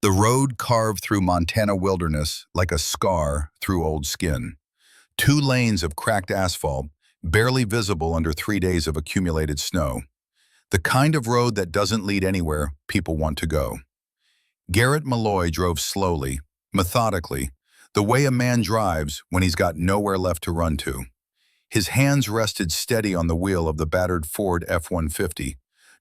The road carved through Montana wilderness like a scar through old skin. 2 lanes of cracked asphalt, barely visible under 3 days of accumulated snow. The kind of road that doesn't lead anywhere people want to go. Garrett Malloy drove slowly, methodically, the way a man drives when he's got nowhere left to run to. His hands rested steady on the wheel of the battered Ford F-150,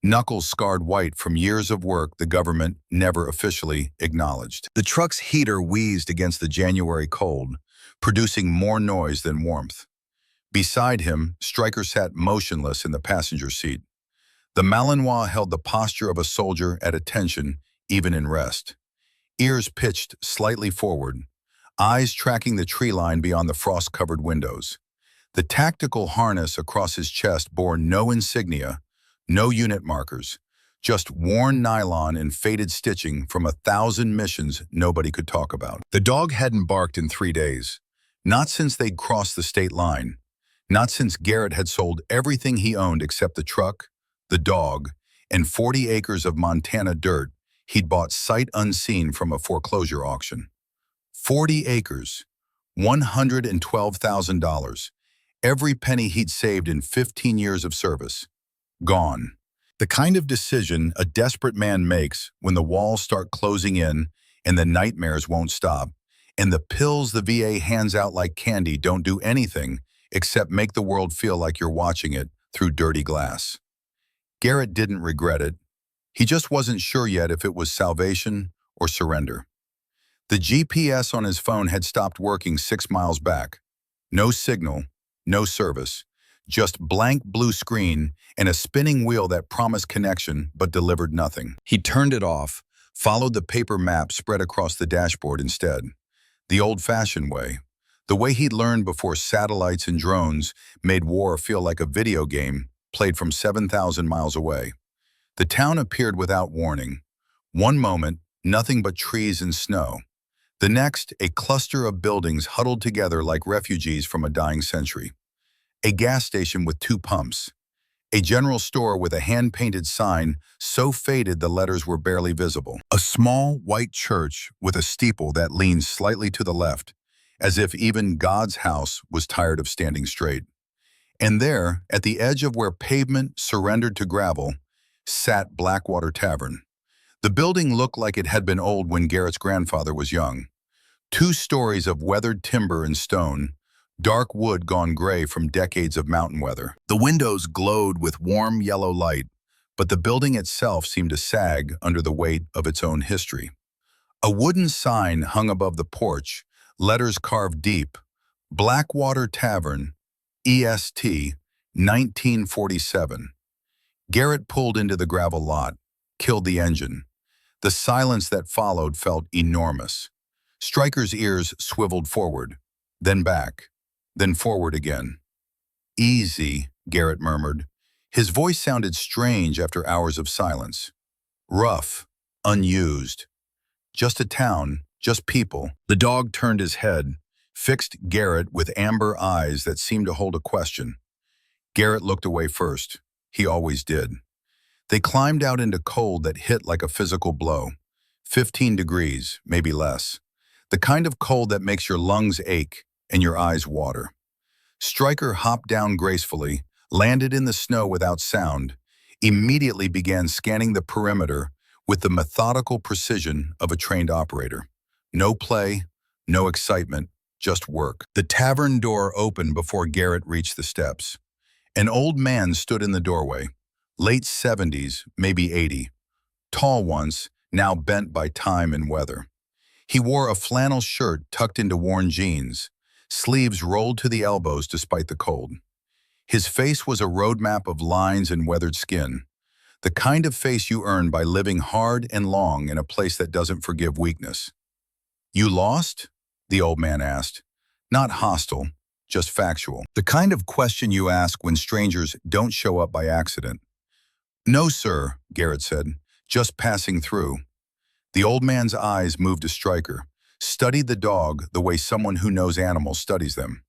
knuckles scarred white from years of work the government never officially acknowledged. The truck's heater wheezed against the January cold, producing more noise than warmth. Beside him, Stryker sat motionless in the passenger seat. The Malinois held the posture of a soldier at attention, even in rest. Ears pitched slightly forward, eyes tracking the tree line beyond the frost-covered windows. The tactical harness across his chest bore no insignia, no unit markers, just worn nylon and faded stitching from 1,000 missions nobody could talk about. The dog hadn't barked in 3 days, not since they'd crossed the state line, not since Garrett had sold everything he owned except the truck, the dog, and 40 acres of Montana dirt he'd bought sight unseen from a foreclosure auction. 40 acres, $112,000, every penny he'd saved in 15 years of service. Gone. The kind of decision a desperate man makes when the walls start closing in and the nightmares won't stop, and the pills the VA hands out like candy don't do anything except make the world feel like you're watching it through dirty glass. Garrett didn't regret it. He just wasn't sure yet if it was salvation or surrender. The GPS on his phone had stopped working 6 miles back. No signal, no service. Just blank blue screen and a spinning wheel that promised connection but delivered nothing. He turned it off, followed the paper map spread across the dashboard instead. The old-fashioned way. The way he'd learned before satellites and drones made war feel like a video game played from 7,000 miles away. The town appeared without warning. One moment, nothing but trees and snow. The next, a cluster of buildings huddled together like refugees from a dying century. A gas station with 2 pumps. A general store with a hand-painted sign so faded the letters were barely visible. A small white church with a steeple that leaned slightly to the left, as if even God's house was tired of standing straight. And there, at the edge of where pavement surrendered to gravel, sat Blackwater Tavern. The building looked like it had been old when Garrett's grandfather was young. 2 stories of weathered timber and stone, dark wood gone gray from decades of mountain weather. The windows glowed with warm yellow light, but the building itself seemed to sag under the weight of its own history. A wooden sign hung above the porch, letters carved deep, Blackwater Tavern, EST, 1947. Garrett pulled into the gravel lot, killed the engine. The silence that followed felt enormous. Stryker's ears swiveled forward, then back, then forward again. "Easy," Garrett murmured. His voice sounded strange after hours of silence. Rough, unused. Just a town, just people. The dog turned his head, fixed Garrett with amber eyes that seemed to hold a question. Garrett looked away first. He always did. They climbed out into cold that hit like a physical blow. 15 degrees, maybe less. The kind of cold that makes your lungs ache and your eyes water. Stryker hopped down gracefully, landed in the snow without sound, immediately began scanning the perimeter with the methodical precision of a trained operator. No play, no excitement, just work. The tavern door opened before Garrett reached the steps. An old man stood in the doorway, late 70s, maybe 80. Tall once, now bent by time and weather. He wore a flannel shirt tucked into worn jeans, sleeves rolled to the elbows despite the cold. His face was a roadmap of lines and weathered skin, the kind of face you earn by living hard and long in a place that doesn't forgive weakness. "You lost?" the old man asked. Not hostile, just factual. The kind of question you ask when strangers don't show up by accident. "No, sir," Garrett said, "just passing through." The old man's eyes moved to Stryker, studied the dog the way someone who knows animals studies them,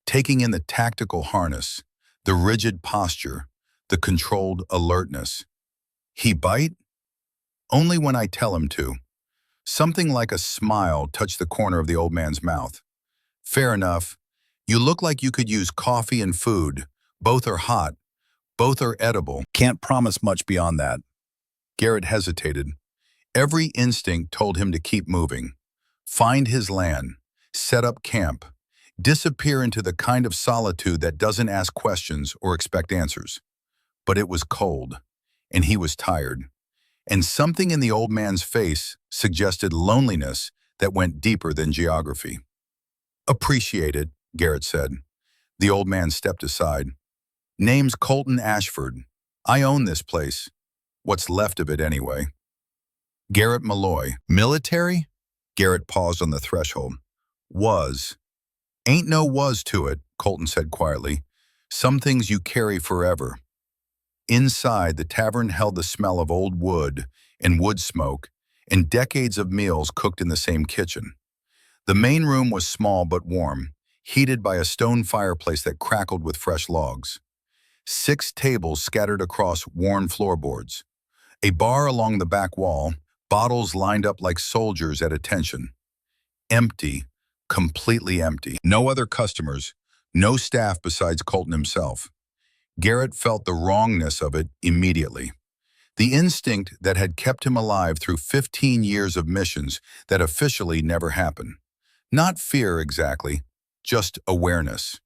taking in the tactical harness, the rigid posture, the controlled alertness. "He bite?" "Only when I tell him to." Something like a smile touched the corner of the old man's mouth. Fair enough. You look like you could use coffee and food. Both are hot. Both are edible. Can't promise much beyond that. Garrett hesitated. Every instinct told him to keep moving. Find his land. Set up camp. Disappear into the kind of solitude that doesn't ask questions or expect answers. But it was cold, and he was tired. And something in the old man's face suggested loneliness that went deeper than geography. Appreciate it, Garrett said. The old man stepped aside. Name's Colton Ashford. I own this place. What's left of it anyway. Garrett Malloy. Military? Garrett paused on the threshold. Was. Ain't no was to it, Colton said quietly. Some things you carry forever. Inside, the tavern held the smell of old wood and wood smoke and decades of meals cooked in the same kitchen. The main room was small but warm, heated by a stone fireplace that crackled with fresh logs. 6 tables scattered across worn floorboards. A bar along the back wall, bottles lined up like soldiers at attention. Empty, completely empty. No other customers, no staff besides Colton himself. Garrett felt the wrongness of it immediately. The instinct that had kept him alive through 15 years of missions that officially never happened. Not fear exactly, just awareness.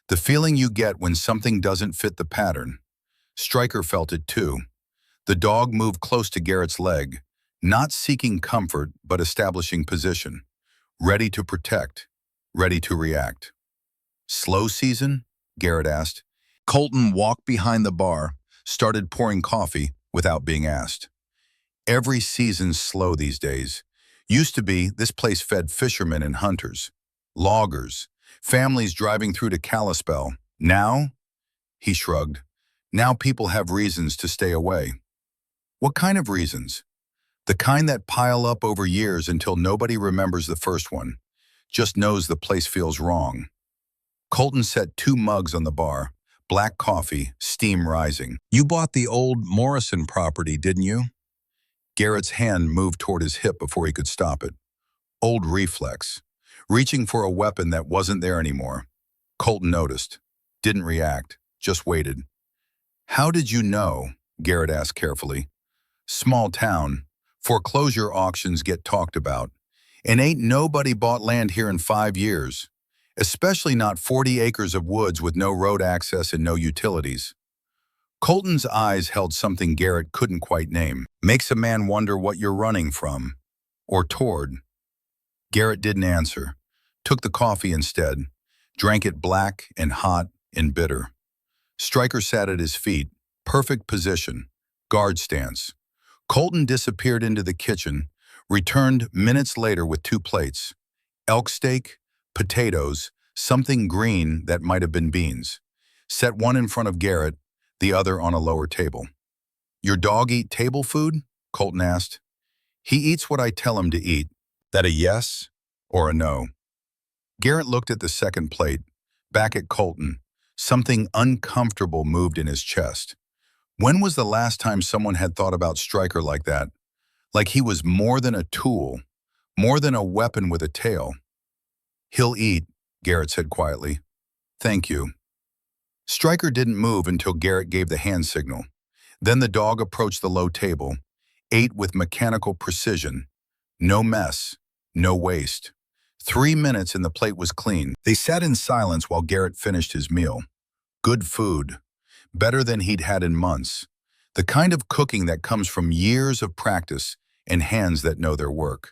The feeling you get when something doesn't fit the pattern. Stryker felt it too. The dog moved close to Garrett's leg, not seeking comfort but establishing position. Ready to protect, ready to react. Slow season? Garrett asked. Colton walked behind the bar, started pouring coffee without being asked. Every season's slow these days. Used to be, this place fed fishermen and hunters, loggers, families driving through to Kalispell. Now? He shrugged. Now people have reasons to stay away. What kind of reasons? The kind that pile up over years until nobody remembers the first one, just knows the place feels wrong. Colton set 2 mugs on the bar, black coffee, steam rising. You bought the old Morrison property, didn't you? Garrett's hand moved toward his hip before he could stop it. Old reflex, reaching for a weapon that wasn't there anymore. Colton noticed, didn't react, just waited. How did you know? Garrett asked carefully. Small town. Foreclosure auctions get talked about. And ain't nobody bought land here in 5 years. Especially not 40 acres of woods with no road access and no utilities. Colton's eyes held something Garrett couldn't quite name. Makes a man wonder what you're running from. Or toward. Garrett didn't answer. Took the coffee instead. Drank it black and hot and bitter. Stryker sat at his feet. Perfect position. Guard stance. Colton disappeared into the kitchen, returned minutes later with 2 plates. Elk steak, potatoes, something green that might have been beans. Set one in front of Garrett, the other on a lower table. Your dog eat table food? Colton asked. He eats what I tell him to eat. That a yes or a no? Garrett looked at the second plate, back at Colton. Something uncomfortable moved in his chest. When was the last time someone had thought about Stryker like that? Like he was more than a tool, more than a weapon with a tail. He'll eat, Garrett said quietly. Thank you. Stryker didn't move until Garrett gave the hand signal. Then the dog approached the low table, ate with mechanical precision. No mess, no waste. 3 minutes and the plate was clean. They sat in silence while Garrett finished his meal. Good food. Better than he'd had in months. The kind of cooking that comes from years of practice and hands that know their work.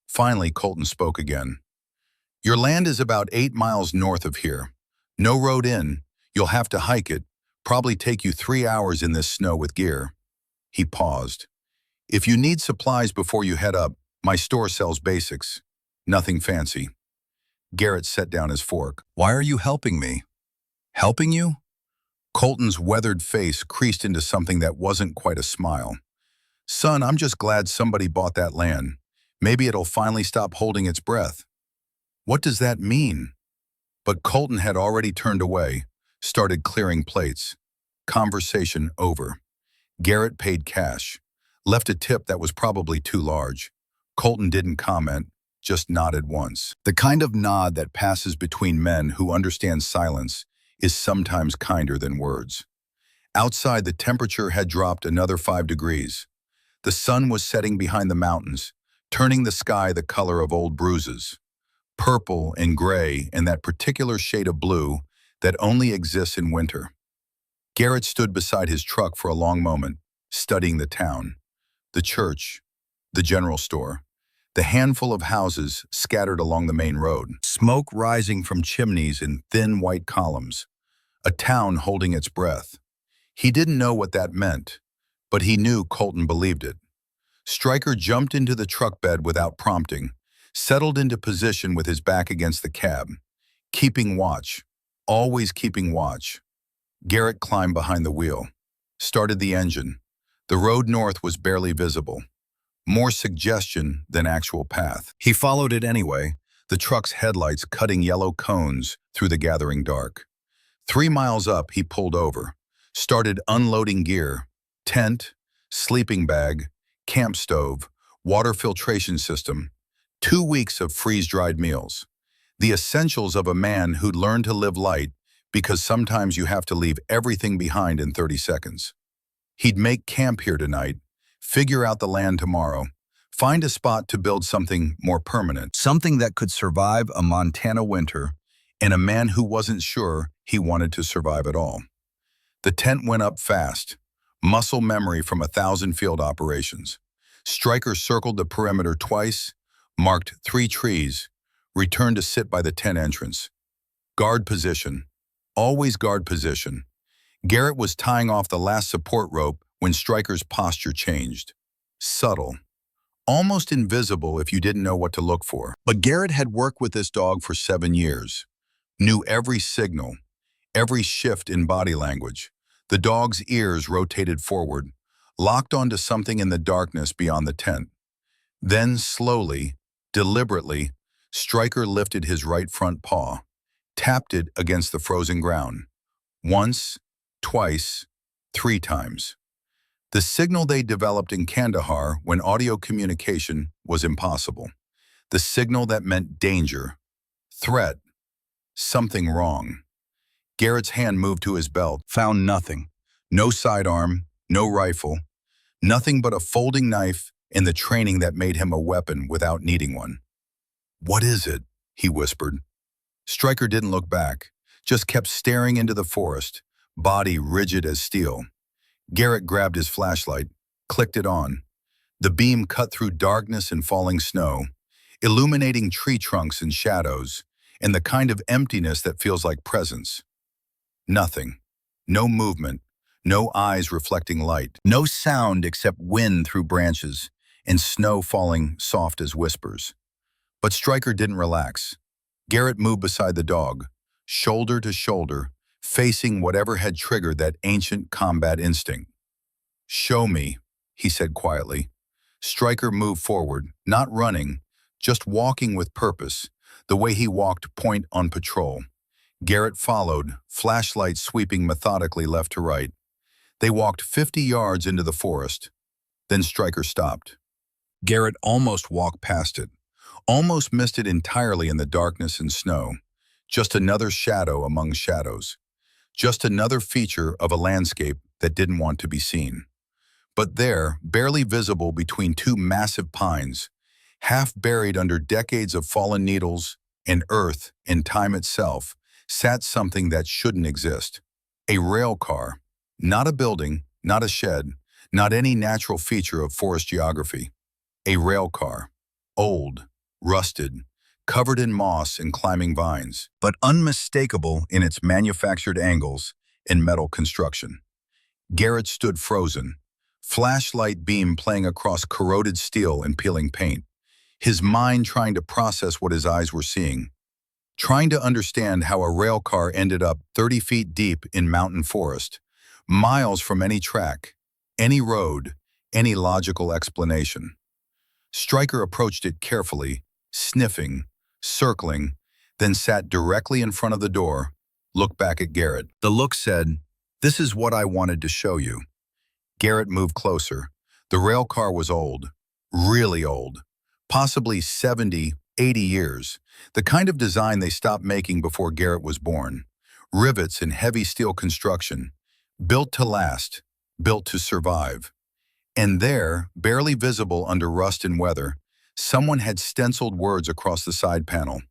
Finally, Colton spoke again. Your land is about 8 miles north of here. No road in. You'll have to hike it. Probably take you 3 hours in this snow with gear. He paused. If you need supplies before you head up, my store sells basics. Nothing fancy. Garrett set down his fork. Why are you helping me? Helping you? Colton's weathered face creased into something that wasn't quite a smile. Son, I'm just glad somebody bought that land. Maybe it'll finally stop holding its breath. What does that mean? But Colton had already turned away, started clearing plates. Conversation over. Garrett paid cash, left a tip that was probably too large. Colton didn't comment, just nodded once. The kind of nod that passes between men who understand silence is sometimes kinder than words. Outside, the temperature had dropped another 5 degrees. The sun was setting behind the mountains, turning the sky the color of old bruises, purple and gray and that particular shade of blue that only exists in winter. Garrett stood beside his truck for a long moment, studying the town, the church, the general store, the handful of houses scattered along the main road, smoke rising from chimneys in thin white columns, a town holding its breath. He didn't know what that meant, but he knew Colton believed it. Stryker jumped into the truck bed without prompting, settled into position with his back against the cab, keeping watch, always keeping watch. Garrett climbed behind the wheel, started the engine. The road north was barely visible, more suggestion than actual path. He followed it anyway, the truck's headlights cutting yellow cones through the gathering dark. 3 miles up, he pulled over, started unloading gear, tent, sleeping bag, camp stove, water filtration system, 2 weeks of freeze-dried meals. The essentials of a man who'd learned to live light because sometimes you have to leave everything behind in 30 seconds. He'd make camp here tonight, figure out the land tomorrow, find a spot to build something more permanent, something that could survive a Montana winter, and a man who wasn't sure he wanted to survive at all. The tent went up fast, muscle memory from 1,000 field operations. Stryker circled the perimeter twice, marked 3 trees, returned to sit by the tent entrance. Guard position. Always guard position. Garrett was tying off the last support rope when Stryker's posture changed. Subtle. Almost invisible if you didn't know what to look for. But Garrett had worked with this dog for 7 years. Knew every signal, every shift in body language. The dog's ears rotated forward, locked onto something in the darkness beyond the tent. Then slowly, deliberately, Stryker lifted his right front paw, tapped it against the frozen ground. Once, twice, 3 times. The signal they developed in Kandahar when audio communication was impossible. The signal that meant danger, threat, something wrong. Garrett's hand moved to his belt, found nothing. No sidearm, no rifle, nothing but a folding knife and the training that made him a weapon without needing one. "What is it?" he whispered. Stryker didn't look back, just kept staring into the forest, body rigid as steel. Garrett grabbed his flashlight, clicked it on. The beam cut through darkness and falling snow, illuminating tree trunks and shadows, and the kind of emptiness that feels like presence. Nothing. No movement. No eyes reflecting light. No sound except wind through branches and snow falling soft as whispers. But Stryker didn't relax. Garrett moved beside the dog, shoulder to shoulder, facing whatever had triggered that ancient combat instinct. "Show me," he said quietly. Stryker moved forward, not running, just walking with purpose, the way he walked point on patrol. Garrett followed, flashlight sweeping methodically left to right. They walked 50 yards into the forest. Then Stryker stopped. Garrett almost walked past it, almost missed it entirely in the darkness and snow. Just another shadow among shadows. Just another feature of a landscape that didn't want to be seen. But there, barely visible between 2 massive pines, half buried under decades of fallen needles and earth and time itself, sat something that shouldn't exist. A rail car. Not a building, not a shed, not any natural feature of forest geography. A rail car. Old, rusted, covered in moss and climbing vines, but unmistakable in its manufactured angles and metal construction. Garrett stood frozen, flashlight beam playing across corroded steel and peeling paint, his mind trying to process what his eyes were seeing, trying to understand how a rail car ended up 30 feet deep in mountain forest, miles from any track, any road, any logical explanation. Stryker approached it carefully, sniffing, circling, then sat directly in front of the door, looked back at Garrett. The look said, "This is what I wanted to show you." Garrett moved closer. The rail car was old, really old, Possibly 70, 80 years, the kind of design they stopped making before Garrett was born. Rivets in heavy steel construction, built to last, built to survive. And there, barely visible under rust and weather, someone had stenciled words across the side panel.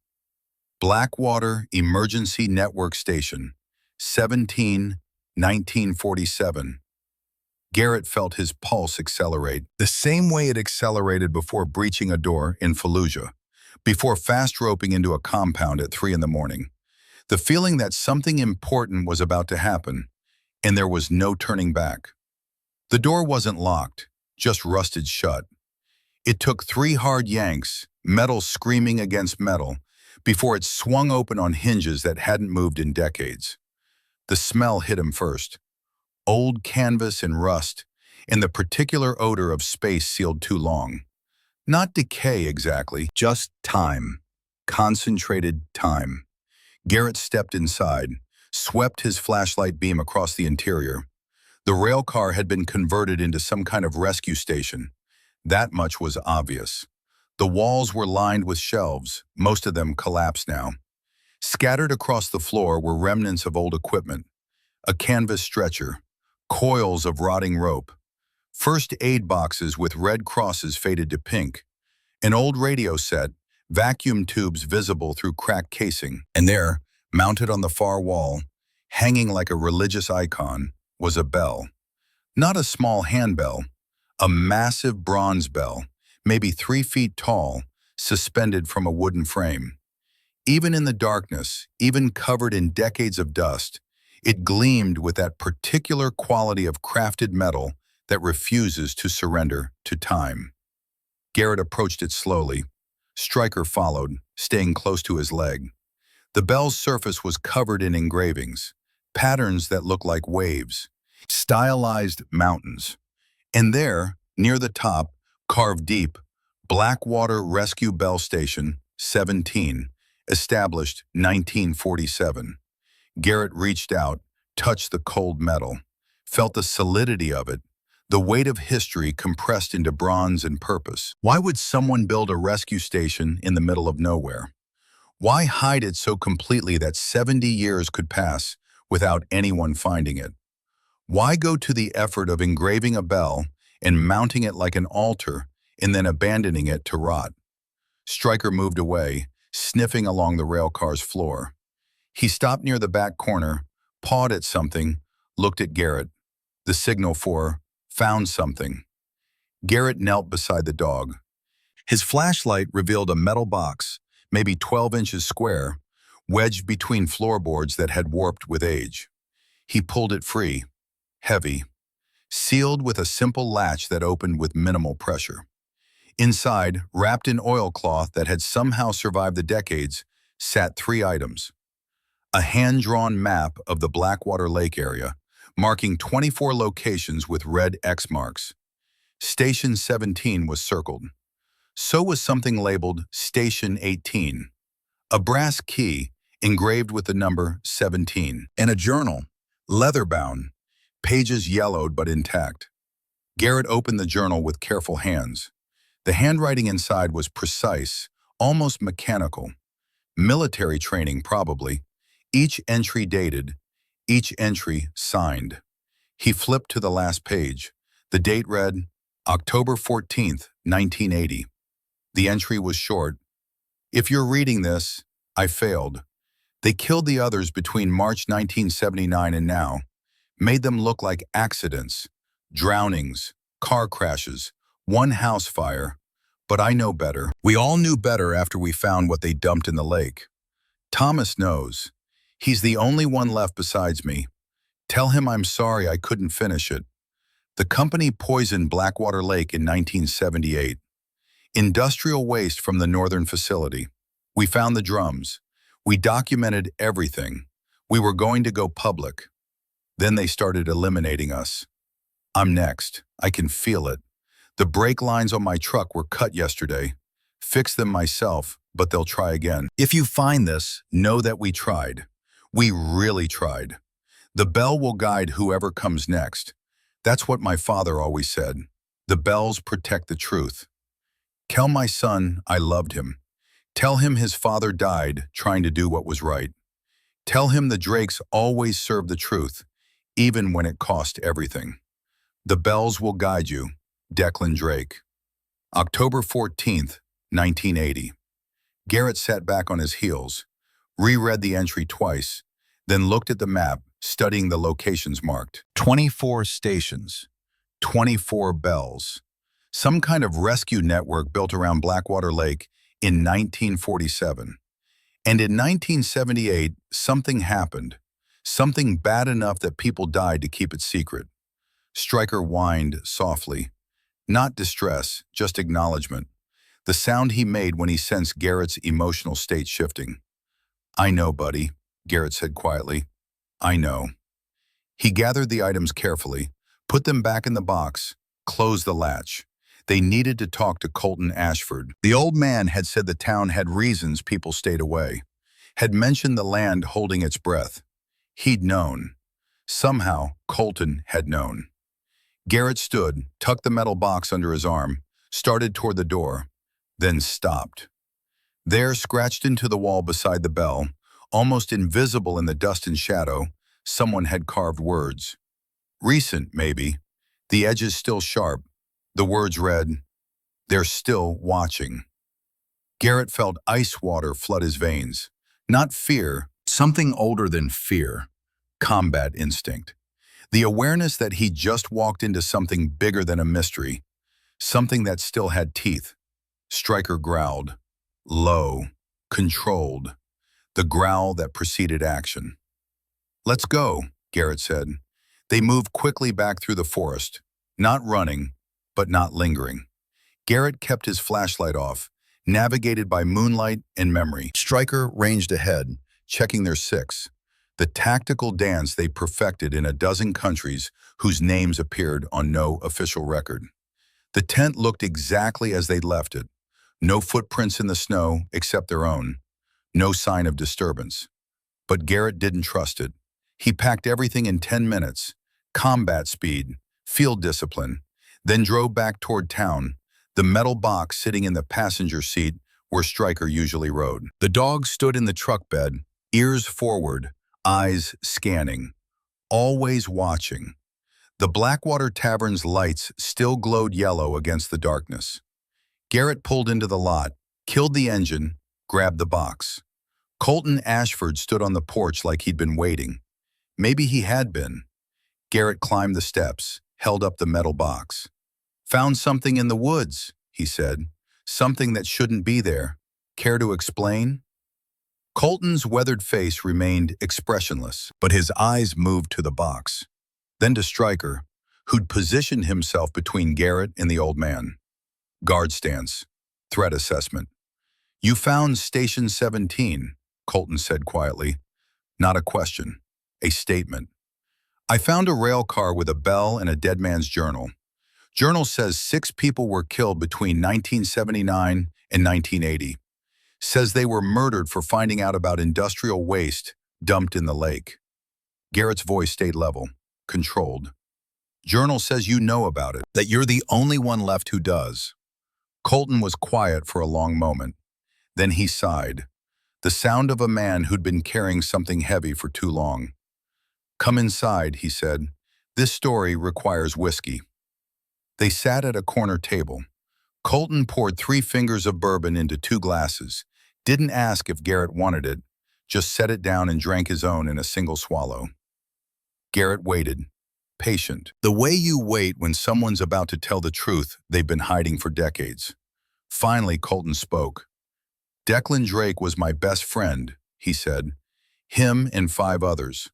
Blackwater Emergency Network Station, 17, 1947. Garrett felt his pulse accelerate, the same way it accelerated before breaching a door in Fallujah, before fast roping into a compound at 3 in the morning. The feeling that something important was about to happen, and there was no turning back. The door wasn't locked, just rusted shut. It took 3 hard yanks, metal screaming against metal, before it swung open on hinges that hadn't moved in decades. The smell hit him first. Old canvas and rust, and the particular odor of space sealed too long. Not decay exactly, just time. Concentrated time. Garrett stepped inside, swept his flashlight beam across the interior. The rail car had been converted into some kind of rescue station. That much was obvious. The walls were lined with shelves, most of them collapsed now. Scattered across the floor were remnants of old equipment. A canvas stretcher, coils of rotting rope, first aid boxes with red crosses faded to pink, an old radio set, vacuum tubes visible through cracked casing. And there, mounted on the far wall, hanging like a religious icon, was a bell. Not a small handbell, a massive bronze bell, maybe 3 feet tall, suspended from a wooden frame. Even in the darkness, even covered in decades of dust, it gleamed with that particular quality of crafted metal that refuses to surrender to time. Garrett approached it slowly. Stryker followed, staying close to his leg. The bell's surface was covered in engravings, patterns that looked like waves, stylized mountains. And there, near the top, carved deep, Blackwater Rescue Bell Station, 17, established 1947. Garrett reached out, touched the cold metal, felt the solidity of it, the weight of history compressed into bronze and purpose. Why would someone build a rescue station in the middle of nowhere? Why hide it so completely that 70 years could pass without anyone finding it? Why go to the effort of engraving a bell and mounting it like an altar and then abandoning it to rot? Stryker moved away, sniffing along the rail car's floor. He stopped near the back corner, pawed at something, looked at Garrett. The signal for found something. Garrett knelt beside the dog. His flashlight revealed a metal box, maybe 12 inches square, wedged between floorboards that had warped with age. He pulled it free, heavy, sealed with a simple latch that opened with minimal pressure. Inside, wrapped in oilcloth that had somehow survived the decades, sat 3 items. A hand-drawn map of the Blackwater Lake area, marking 24 locations with red X marks. Station 17 was circled. So was something labeled Station 18. A brass key engraved with the number 17. And a journal, leather-bound, pages yellowed but intact. Garrett opened the journal with careful hands. The handwriting inside was precise, almost mechanical. Military training, probably. Each entry dated, each entry signed. He flipped to the last page. The date read, October 14th, 1980. The entry was short. If you're reading this, I failed. They killed the others between March 1979 and now, made them look like accidents, drownings, car crashes, one house fire. But I know better. We all knew better after we found what they dumped in the lake. Thomas knows. He's the only one left besides me. Tell him I'm sorry I couldn't finish it. The company poisoned Blackwater Lake in 1978. Industrial waste from the northern facility. We found the drums. We documented everything. We were going to go public. Then they started eliminating us. I'm next. I can feel it. The brake lines on my truck were cut yesterday. Fixed them myself, but they'll try again. If you find this, know that we tried. We really tried. The bell will guide whoever comes next. That's what my father always said. The bells protect the truth. Tell my son I loved him. Tell him his father died trying to do what was right. Tell him the Drakes always serve the truth, even when it cost everything. The bells will guide you. Declan Drake. October 14th, 1980. Garrett sat back on his heels, reread the entry twice, then looked at the map, studying the locations marked. 24 stations, 24 bells. Some kind of rescue network built around Blackwater Lake in 1947. And in 1978, something happened. Something bad enough that people died to keep it secret. Stryker whined softly. Not distress, just acknowledgement. The sound he made when he sensed Garrett's emotional state shifting. I know, buddy, Garrett said quietly. I know. He gathered the items carefully, put them back in the box, closed the latch. They needed to talk to Colton Ashford. The old man had said the town had reasons people stayed away, had mentioned the land holding its breath. He'd known. Somehow, Colton had known. Garrett stood, tucked the metal box under his arm, started toward the door, then stopped. There, scratched into the wall beside the bell, almost invisible in the dust and shadow, someone had carved words. Recent, maybe. The edges still sharp. The words read, "They're still watching." Garrett felt ice water flood his veins. Not fear, something older than fear. Combat instinct. The awareness that he just walked into something bigger than a mystery. Something that still had teeth. Stryker growled. Low. Controlled. The growl that preceded action. Let's go, Garrett said. They moved quickly back through the forest. Not running, but not lingering. Garrett kept his flashlight off, navigated by moonlight and memory. Stryker ranged ahead, checking their six. The tactical dance they perfected in a dozen countries whose names appeared on no official record. The tent looked exactly as they'd left it. No footprints in the snow except their own. No sign of disturbance. But Garrett didn't trust it. He packed everything in 10 minutes. Combat speed, field discipline, then drove back toward town, the metal box sitting in the passenger seat where Stryker usually rode. The dog stood in the truck bed, ears forward, eyes scanning, always watching. The Blackwater Tavern's lights still glowed yellow against the darkness. Garrett pulled into the lot, killed the engine, grabbed the box. Colton Ashford stood on the porch like he'd been waiting. Maybe he had been. Garrett climbed the steps, held up the metal box. Found something in the woods, he said. Something that shouldn't be there. Care to explain? Colton's weathered face remained expressionless, but his eyes moved to the box. Then to Stryker, who'd positioned himself between Garrett and the old man. Guard stance. Threat assessment. You found Station 17, Colton said quietly. Not a question. A statement. I found a rail car with a bell and a dead man's journal. Journal says 6 people were killed between 1979 and 1980. Says they were murdered for finding out about industrial waste dumped in the lake. Garrett's voice stayed level, controlled. Journal says you know about it, that you're the only one left who does. Colton was quiet for a long moment. Then he sighed, the sound of a man who'd been carrying something heavy for too long. Come inside, he said. This story requires whiskey. They sat at a corner table. Colton poured 3 fingers of bourbon into 2 glasses, didn't ask if Garrett wanted it, just set it down and drank his own in a single swallow. Garrett waited, patient. The way you wait when someone's about to tell the truth they've been hiding for decades. Finally, Colton spoke. Declan Drake was my best friend, he said. Him and 5 others.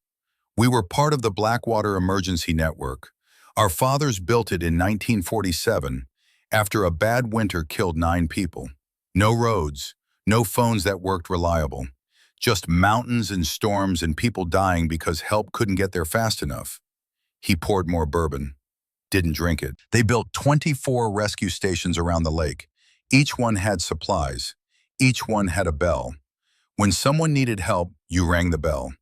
We were part of the Blackwater Emergency Network. Our fathers built it in 1947 after a bad winter killed 9 people. No roads, no phones that worked reliable. Just mountains and storms and people dying because help couldn't get there fast enough. He poured more bourbon. Didn't drink it. They built 24 rescue stations around the lake. Each one had supplies. Each one had a bell. When someone needed help, you rang the bell.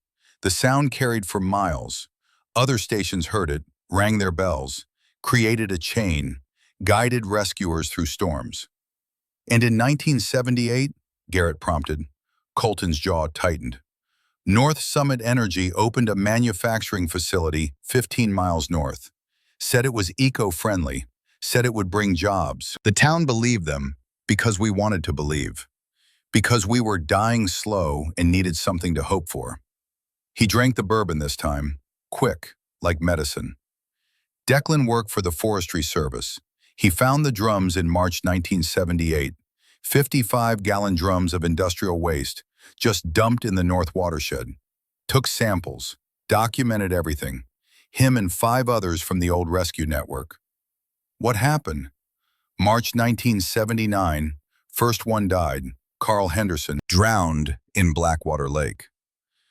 The sound carried for miles. Other stations heard it, rang their bells, created a chain, guided rescuers through storms. And in 1978, Garrett prompted. Colton's jaw tightened. North Summit Energy opened a manufacturing facility 15 miles north. Said it was eco-friendly. Said it would bring jobs. The town believed them because we wanted to believe. Because we were dying slow and needed something to hope for. He drank the bourbon this time, quick, like medicine. Declan worked for the Forestry Service. He found the drums in March 1978, 55-gallon drums of industrial waste, just dumped in the North Watershed. Took samples, documented everything. Him and 5 others from the old rescue network. What happened? March 1979, first one died, Carl Henderson, drowned in Blackwater Lake.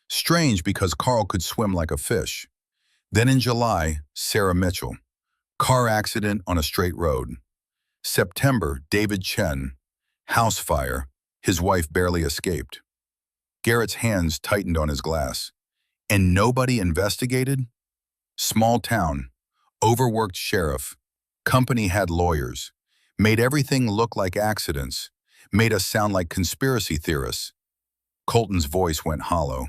Strange because Carl could swim like a fish. Then in July, Sarah Mitchell. Car accident on a straight road. September, David Chen. House fire. His wife barely escaped. Garrett's hands tightened on his glass. And nobody investigated? Small town. Overworked sheriff. Company had lawyers. Made everything look like accidents. Made us sound like conspiracy theorists. Colton's voice went hollow.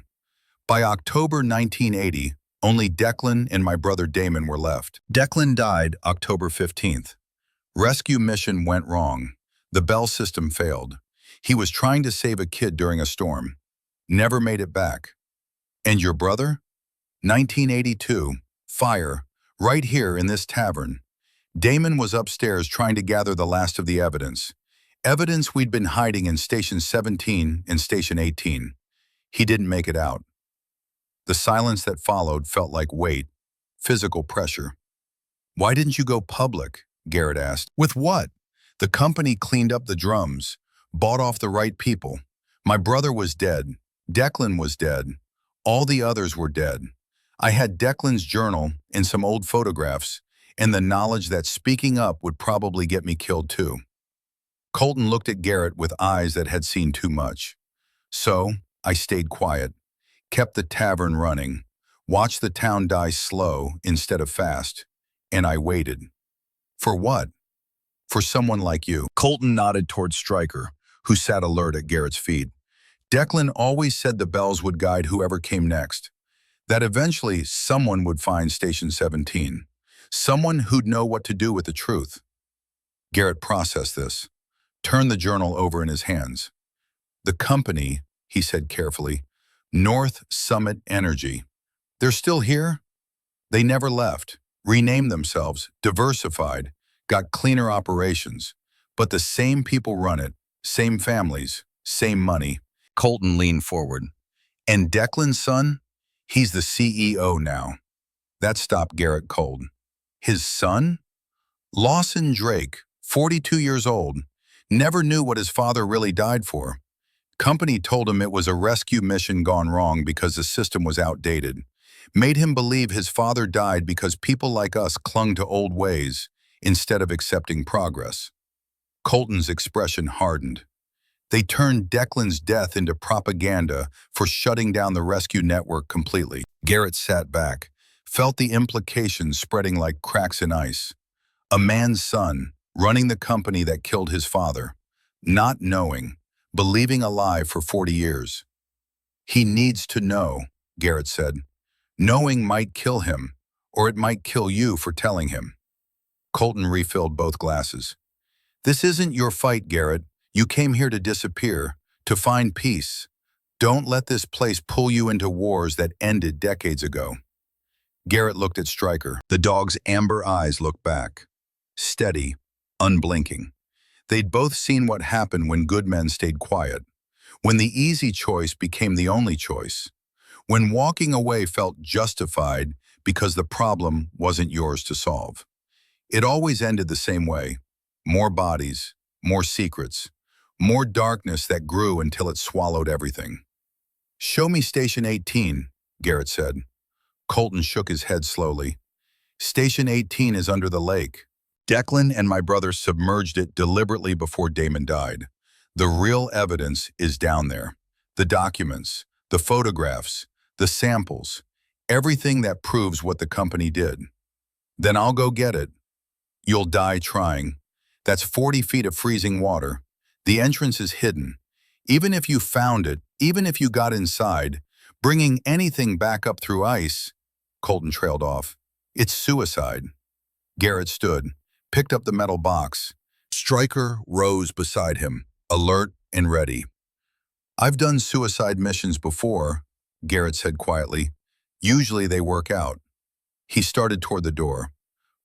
By October 1980, only Declan and my brother Damon were left. Declan died October 15th. Rescue mission went wrong. The bell system failed. He was trying to save a kid during a storm. Never made it back. And your brother? 1982, fire, right here in this tavern. Damon was upstairs trying to gather the last of the evidence. Evidence we'd been hiding in Station 17 and Station 18. He didn't make it out. The silence that followed felt like weight, physical pressure. Why didn't you go public? Garrett asked. With what? The company cleaned up the drums, bought off the right people. My brother was dead. Declan was dead. All the others were dead. I had Declan's journal and some old photographs, and the knowledge that speaking up would probably get me killed too. Colton looked at Garrett with eyes that had seen too much. So, I stayed quiet, kept the tavern running, watched the town die slow instead of fast, and I waited. For what? For someone like you. Colton nodded toward Stryker, who sat alert at Garrett's feet. Declan always said the bells would guide whoever came next, that eventually someone would find Station 17, someone who'd know what to do with the truth. Garrett processed this, turned the journal over in his hands. The company, he said carefully, North Summit Energy. They're still here? They never left, renamed themselves, diversified, got cleaner operations, but the same people run it, same families, same money. Colton leaned forward. And Declan's son? He's the CEO now. That stopped Garrett cold. His son? Lawson Drake, 42 years old, never knew what his father really died for. Company told him it was a rescue mission gone wrong because the system was outdated. Made him believe his father died because people like us clung to old ways instead of accepting progress. Colton's expression hardened. They turned Declan's death into propaganda for shutting down the rescue network completely. Garrett sat back, felt the implications spreading like cracks in ice. A man's son, running the company that killed his father, not knowing, believing a lie for 40 years. He needs to know, Garrett said. Knowing might kill him, or it might kill you for telling him. Colton refilled both glasses. This isn't your fight, Garrett. You came here to disappear, to find peace. Don't let this place pull you into wars that ended decades ago. Garrett looked at Stryker. The dog's amber eyes looked back. Steady, unblinking. They'd both seen what happened when good men stayed quiet. When the easy choice became the only choice. When walking away felt justified because the problem wasn't yours to solve. It always ended the same way. More bodies, more secrets, more darkness that grew until it swallowed everything. Show me Station 18, Garrett said. Colton shook his head slowly. Station 18 is under the lake. Declan and my brother submerged it deliberately before Damon died. The real evidence is down there. The documents, the photographs, the samples, everything that proves what the company did. Then I'll go get it. You'll die trying. That's 40 feet of freezing water. The entrance is hidden. Even if you found it, even if you got inside, bringing anything back up through ice, Colton trailed off. It's suicide. Garrett stood, picked up the metal box. Stryker rose beside him, alert and ready. I've done suicide missions before, Garrett said quietly. Usually they work out. He started toward the door.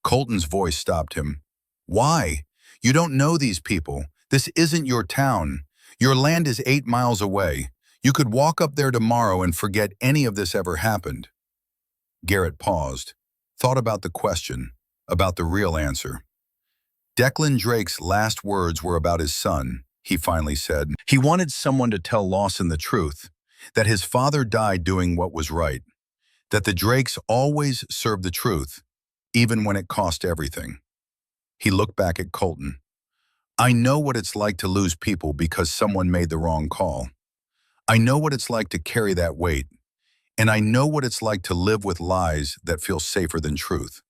Colton's voice stopped him. Why? You don't know these people. This isn't your town. Your land is 8 miles away. You could walk up there tomorrow and forget any of this ever happened. Garrett paused, thought about the question, about the real answer. Declan Drake's last words were about his son, he finally said. He wanted someone to tell Lawson the truth, that his father died doing what was right, that the Drakes always served the truth, even when it cost everything. He looked back at Colton. I know what it's like to lose people because someone made the wrong call. I know what it's like to carry that weight, and I know what it's like to live with lies that feel safer than truth.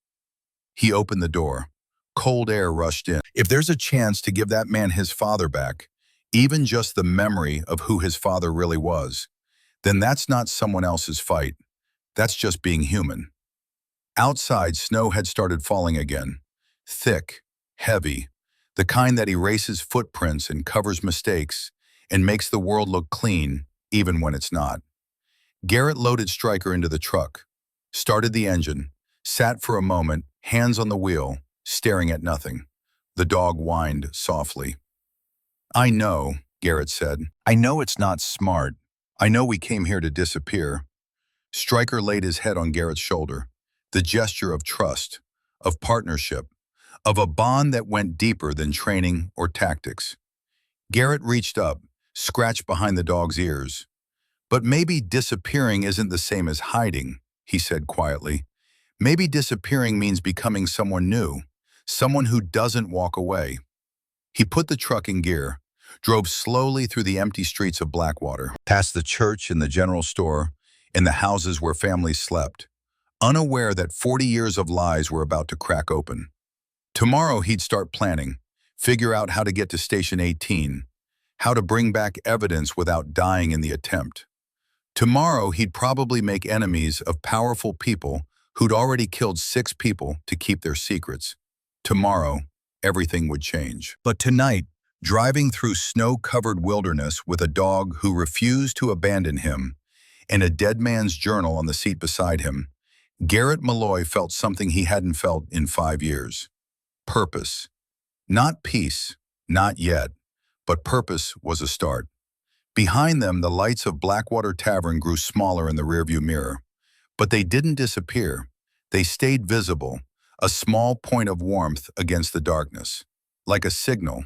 He opened the door. Cold air rushed in. If there's a chance to give that man his father back, even just the memory of who his father really was, then that's not someone else's fight. That's just being human. Outside, snow had started falling again. Thick, heavy, the kind that erases footprints and covers mistakes and makes the world look clean, even when it's not. Garrett loaded Stryker into the truck, started the engine, sat for a moment, hands on the wheel, staring at nothing. The dog whined softly. I know, Garrett said. I know it's not smart. I know we came here to disappear. Stryker laid his head on Garrett's shoulder, the gesture of trust, of partnership, of a bond that went deeper than training or tactics. Garrett reached up, scratched behind the dog's ears. But maybe disappearing isn't the same as hiding, he said quietly. Maybe disappearing means becoming someone new, someone who doesn't walk away. He put the truck in gear, drove slowly through the empty streets of Blackwater, past the church and the general store, and the houses where families slept, unaware that 40 years of lies were about to crack open. Tomorrow he'd start planning, figure out how to get to Station 18, how to bring back evidence without dying in the attempt. Tomorrow he'd probably make enemies of powerful people who'd already killed 6 people to keep their secrets. Tomorrow, everything would change. But tonight, driving through snow-covered wilderness with a dog who refused to abandon him and a dead man's journal on the seat beside him, Garrett Malloy felt something he hadn't felt in 5 years. Purpose. Not peace, not yet, but purpose was a start. Behind them, the lights of Blackwater Tavern grew smaller in the rearview mirror. But they didn't disappear. They stayed visible, a small point of warmth against the darkness, like a signal,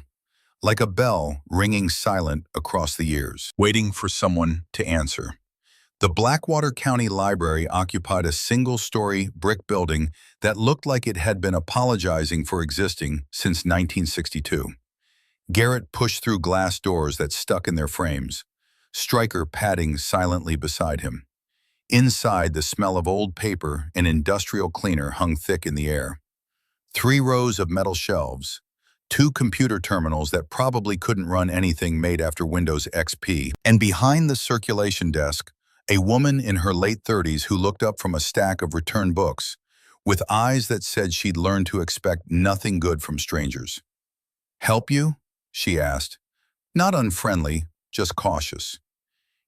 like a bell ringing silent across the years, waiting for someone to answer. The Blackwater County Library occupied a single-story brick building that looked like it had been apologizing for existing since 1962. Garrett pushed through glass doors that stuck in their frames, Stryker padding silently beside him. Inside, the smell of old paper and industrial cleaner hung thick in the air. 3 rows of metal shelves, 2 computer terminals that probably couldn't run anything made after Windows XP, and behind the circulation desk, a woman in her late 30s who looked up from a stack of returned books, with eyes that said she'd learned to expect nothing good from strangers. Help you? She asked. Not unfriendly, just cautious.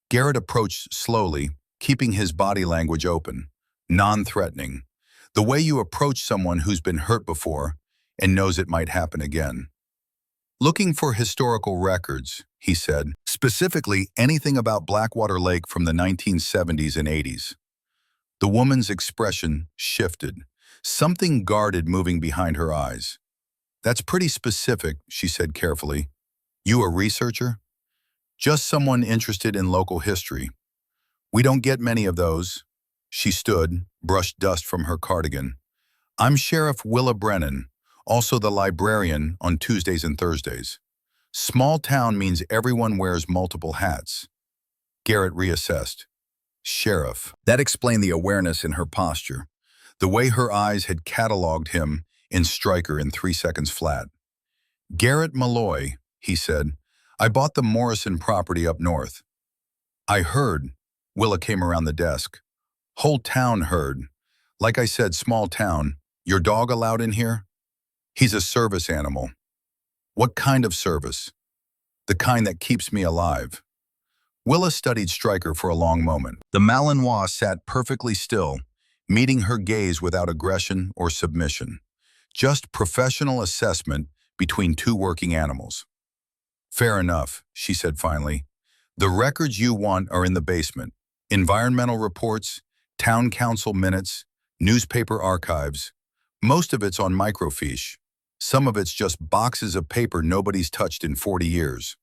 Garrett approached slowly, keeping his body language open, non-threatening, the way you approach someone who's been hurt before and knows it might happen again. Looking for historical records, he said, specifically anything about Blackwater Lake from the 1970s and 80s. The woman's expression shifted, something guarded moving behind her eyes. That's pretty specific, she said carefully. You a researcher? Just someone interested in local history. We don't get many of those. She stood, brushed dust from her cardigan. I'm Sheriff Willa Brennan, also the librarian on Tuesdays and Thursdays. Small town means everyone wears multiple hats. Garrett reassessed. Sheriff. That explained the awareness in her posture, the way her eyes had cataloged him in Stryker in 3 seconds flat. Garrett Malloy, he said, I bought the Morrison property up north. I heard. Willa came around the desk. Whole town heard. Like I said, small town. Your dog allowed in here? He's a service animal. What kind of service? The kind that keeps me alive. Willa studied Stryker for a long moment. The Malinois sat perfectly still, meeting her gaze without aggression or submission. Just professional assessment between two working animals. Fair enough, she said finally. The records you want are in the basement. Environmental reports, town council minutes, newspaper archives. Most of it's on microfiche. Some of it's just boxes of paper nobody's touched in 40 years.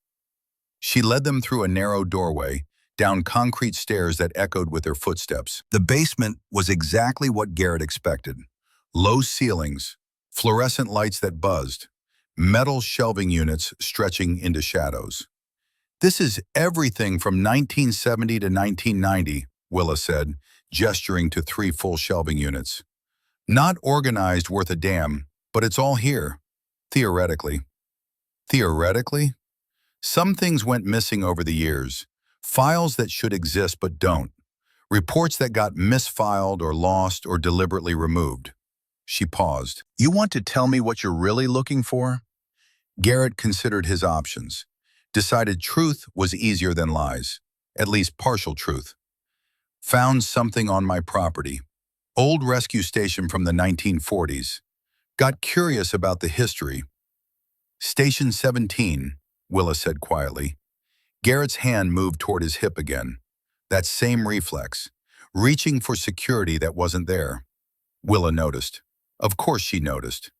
She led them through a narrow doorway, down concrete stairs that echoed with their footsteps. The basement was exactly what Garrett expected. Low ceilings, fluorescent lights that buzzed, metal shelving units stretching into shadows. This is everything from 1970 to 1990, Willa said, gesturing to 3 full shelving units. Not organized worth a damn, but it's all here, theoretically. Theoretically? Some things went missing over the years. Files that should exist but don't. Reports that got misfiled or lost or deliberately removed. She paused. You want to tell me what you're really looking for? Garrett considered his options. Decided truth was easier than lies. At least partial truth. Found something on my property. Old rescue station from the 1940s. Got curious about the history. Station 17, Willa said quietly. Garrett's hand moved toward his hip again. That same reflex. Reaching for security that wasn't there. Willa noticed. Of course she noticed.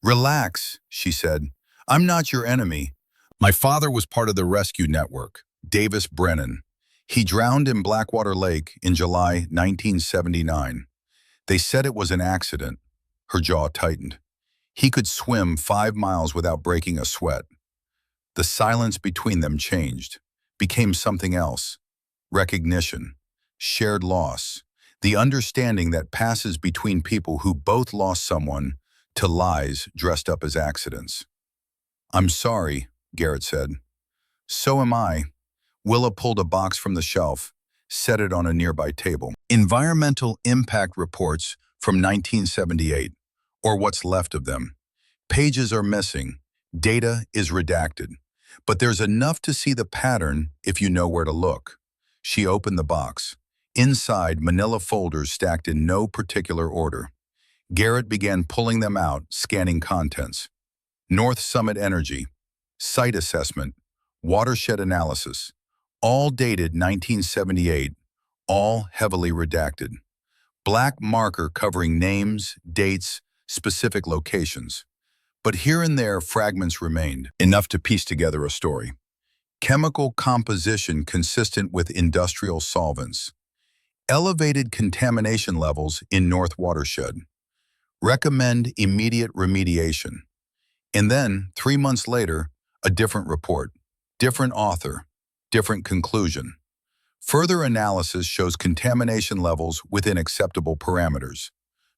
Relax, she said. I'm not your enemy. My father was part of the rescue network, Davis Brennan. He drowned in Blackwater Lake in July 1979. They said it was an accident. Her jaw tightened. He could swim 5 miles without breaking a sweat. The silence between them changed, became something else. Recognition, shared loss, the understanding that passes between people who both lost someone to lies dressed up as accidents. I'm sorry, Garrett said. So am I. Willa pulled a box from the shelf, set it on a nearby table. Environmental impact reports from 1978, or what's left of them. Pages are missing. Data is redacted. But there's enough to see the pattern if you know where to look. She opened the box. Inside, manila folders stacked in no particular order. Garrett began pulling them out, scanning contents. North Summit Energy, site assessment, watershed analysis, all dated 1978, all heavily redacted. Black marker covering names, dates, specific locations. But here and there, fragments remained, enough to piece together a story. Chemical composition consistent with industrial solvents. Elevated contamination levels in North Watershed. Recommend immediate remediation. And then, 3 months later, a different report, different author, different conclusion. Further analysis shows contamination levels within acceptable parameters.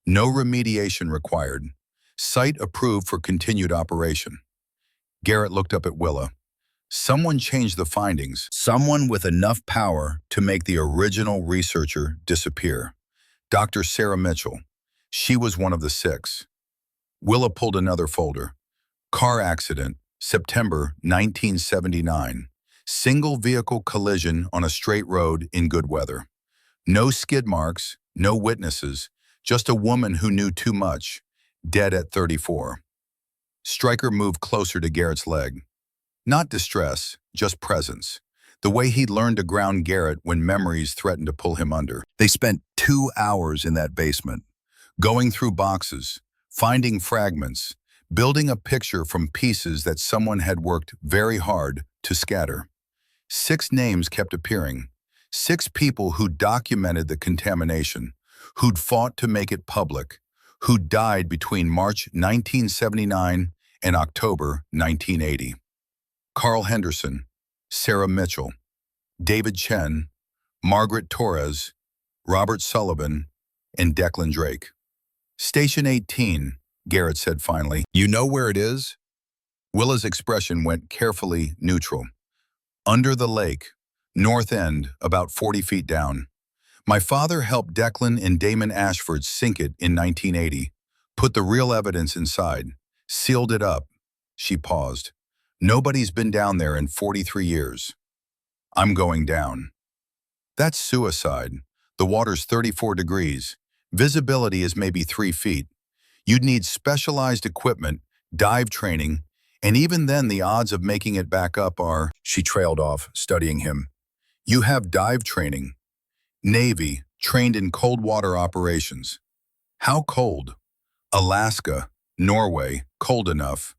No remediation required. Site approved for continued operation. Garrett looked up at Willa. Someone changed the findings. Someone with enough power to make the original researcher disappear. Dr. Sarah Mitchell. She was one of the 6. Willa pulled another folder. Car accident, September 1979. Single vehicle collision on a straight road in good weather. No skid marks, no witnesses, just a woman who knew too much, dead at 34. Stryker moved closer to Garrett's leg. Not distress, just presence. The way he'd learned to ground Garrett when memories threatened to pull him under. They spent 2 hours in that basement, going through boxes, finding fragments, building a picture from pieces that someone had worked very hard to scatter. 6 names kept appearing. 6 people who documented the contamination, who'd fought to make it public, who died between March 1979 and October 1980. Carl Henderson, Sarah Mitchell, David Chen, Margaret Torres, Robert Sullivan, and Declan Drake. Station 18, Garrett said finally. You know where it is? Willa's expression went carefully neutral. Under the lake, north end, about 40 feet down. My father helped Declan and Damon Ashford sink it in 1980, put the real evidence inside, sealed it up. She paused. Nobody's been down there in 43 years. I'm going down. That's suicide. The water's 34 degrees. Visibility is maybe 3 feet. You'd need specialized equipment, dive training, and even then the odds of making it back up are— She trailed off, studying him. You have dive training. Navy, trained in cold water operations. How cold? Alaska, Norway, cold enough.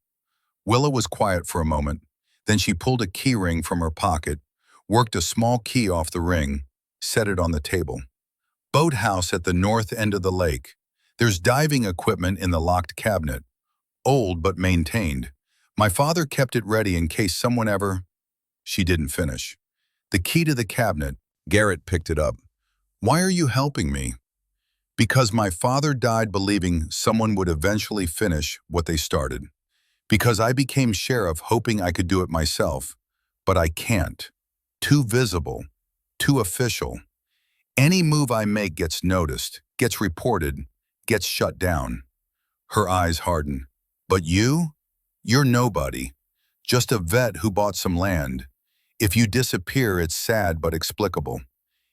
Willa was quiet for a moment. Then she pulled a key ring from her pocket, worked a small key off the ring, set it on the table. Boathouse at the north end of the lake. There's diving equipment in the locked cabinet. Old but maintained. My father kept it ready in case someone ever— She didn't finish. The key to the cabinet. Garrett picked it up. Why are you helping me? Because my father died believing someone would eventually finish what they started. Because I became sheriff hoping I could do it myself. But I can't. Too visible. Too official. Any move I make gets noticed, gets reported, gets shut down. Her eyes hardened. But you? You're nobody. Just a vet who bought some land. If you disappear, it's sad but explicable.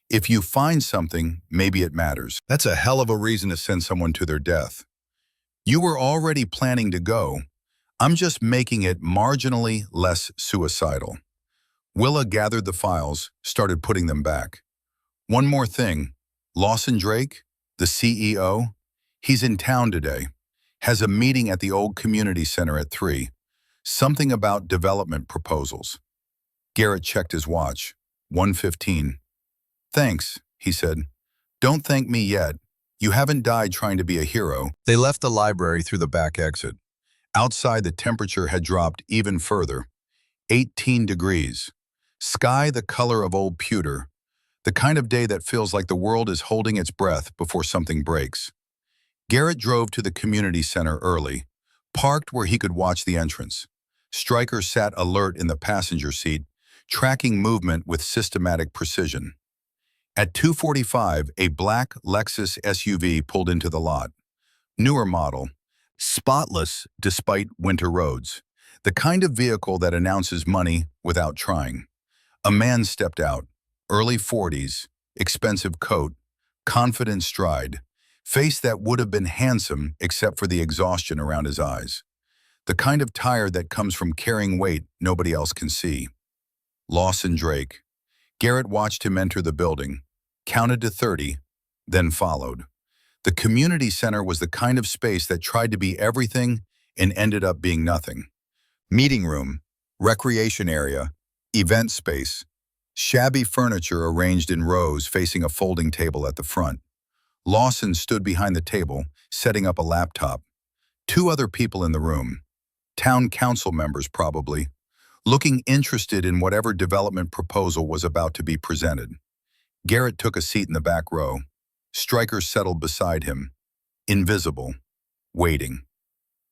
If you find something, maybe it matters. That's a hell of a reason to send someone to their death. You were already planning to go. I'm just making it marginally less suicidal. Willa gathered the files, started putting them back. One more thing. Lawson Drake, the CEO, he's in town today. Has a meeting at the old community center at 3. Something about development proposals. Garrett checked his watch. 1:15. Thanks, he said. Don't thank me yet. You haven't died trying to be a hero. They left the library through the back exit. Outside, the temperature had dropped even further. 18 degrees. Sky the color of old pewter. The kind of day that feels like the world is holding its breath before something breaks. Garrett drove to the community center early, parked where he could watch the entrance. Stryker sat alert in the passenger seat, tracking movement with systematic precision. At 2:45, a black Lexus SUV pulled into the lot. Newer model, spotless despite winter roads. The kind of vehicle that announces money without trying. A man stepped out, early 40s, expensive coat, confident stride, face that would have been handsome except for the exhaustion around his eyes. The kind of tired that comes from carrying weight nobody else can see. Lawson Drake. Garrett watched him enter the building, counted to 30, then followed. The community center was the kind of space that tried to be everything and ended up being nothing. Meeting room, recreation area, event space, shabby furniture arranged in rows facing a folding table at the front. Lawson stood behind the table, setting up a laptop. 2 other people in the room, town council members probably, looking interested in whatever development proposal was about to be presented. Garrett took a seat in the back row. Stryker settled beside him, invisible, waiting.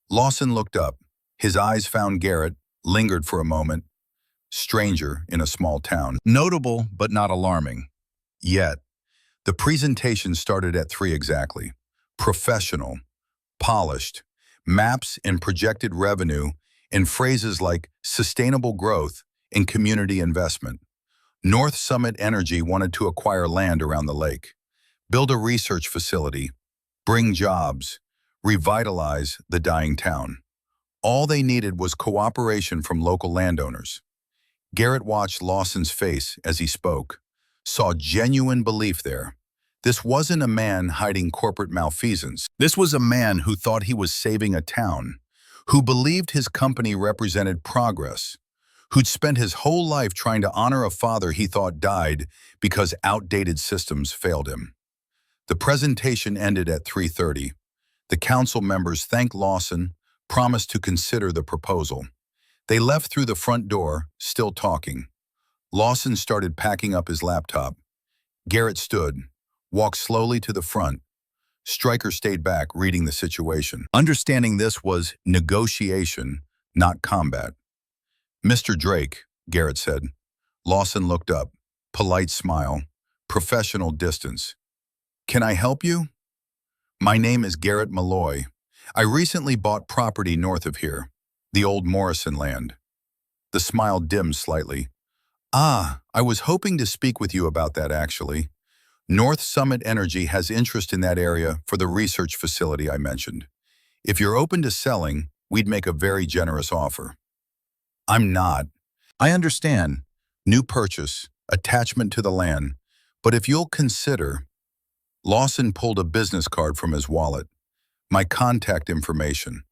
Lawson looked up. His eyes found Garrett, lingered for a moment. Stranger in a small town. Notable, but not alarming. Yet, the presentation started at 3 exactly. Professional, polished, maps and projected revenue, and phrases like sustainable growth and community investment. North Summit Energy wanted to acquire land around the lake, build a research facility, bring jobs, revitalize the dying town. All they needed was cooperation from local landowners. Garrett watched Lawson's face as he spoke, saw genuine belief there. This wasn't a man hiding corporate malfeasance. This was a man who thought he was saving a town, who believed his company represented progress, who'd spent his whole life trying to honor a father he thought died because outdated systems failed him. The presentation ended at 3:30. The council members thanked Lawson, promised to consider the proposal. They left through the front door, still talking. Lawson started packing up his laptop. Garrett stood, walked slowly to the front. Stryker stayed back, reading the situation. Understanding this was negotiation, not combat. Mr. Drake, Garrett said. Lawson looked up. Polite smile. Professional distance. Can I help you? My name is Garrett Malloy. I recently bought property north of here, the old Morrison land. The smile dimmed slightly. Ah, I was hoping to speak with you about that actually. North Summit Energy has interest in that area for the research facility I mentioned. If you're open to selling, we'd make a very generous offer. I'm not. I understand. New purchase, attachment to the land. But if you'll consider... Lawson pulled a business card from his wallet. My contact information.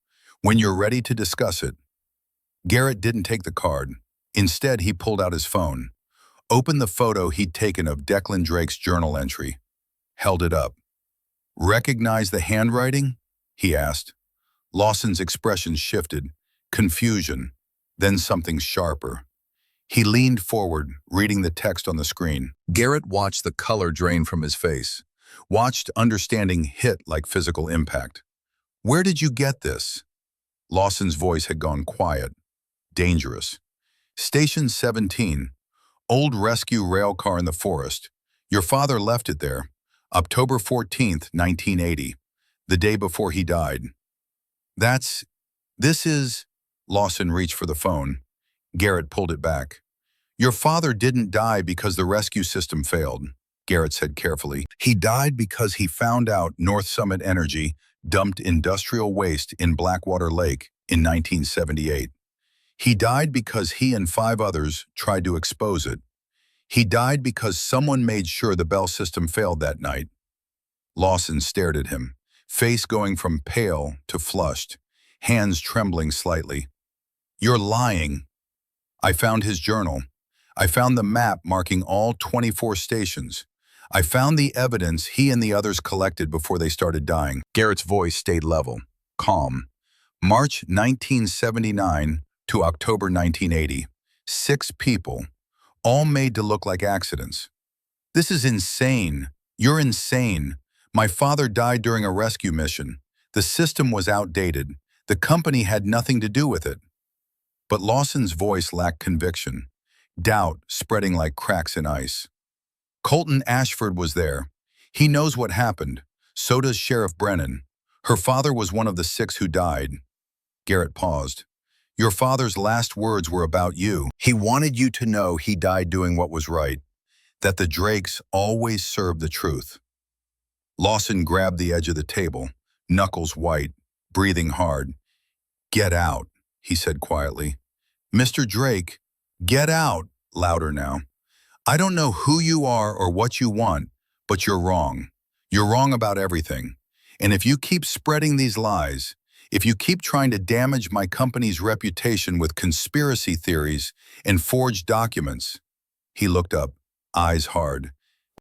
When you're ready to discuss it. Garrett didn't take the card. Instead, he pulled out his phone, opened the photo he'd taken of Declan Drake's journal entry, held it up. Recognize the handwriting? He asked. Lawson's expression shifted, confusion, then something sharper. He leaned forward, reading the text on the screen. Garrett watched the color drain from his face, watched understanding hit like physical impact. Where did you get this? Lawson's voice had gone quiet, dangerous. Station 17, old rescue rail car in the forest. Your father left it there, October 14th, 1980, the day before he died. This is... Lawson reached for the phone. Garrett pulled it back. Your father didn't die because the rescue system failed, Garrett said carefully. He died because he found out North Summit Energy dumped industrial waste in Blackwater Lake in 1978. He died because he and 5 others tried to expose it. He died because someone made sure the bell system failed that night. Lawson stared at him, face going from pale to flushed, hands trembling slightly. You're lying. I found his journal. I found the map marking all 24 stations. I found the evidence he and the others collected before they started dying. Garrett's voice stayed level, calm. March 1979 to October 1980. 6 people, all made to look like accidents. This is insane. You're insane. My father died during a rescue mission. The system was outdated. The company had nothing to do with it. But Lawson's voice lacked conviction, doubt spreading like cracks in ice. Colton Ashford was there. He knows what happened. So does Sheriff Brennan. Her father was one of the 6 who died. Garrett paused. Your father's last words were about you. He wanted you to know he died doing what was right, that the Drakes always served the truth. Lawson grabbed the edge of the table, knuckles white, breathing hard. Get out, he said quietly. Mr. Drake, get out, louder now. I don't know who you are or what you want, but you're wrong. You're wrong about everything. And if you keep spreading these lies, if you keep trying to damage my company's reputation with conspiracy theories and forged documents, he looked up, eyes hard.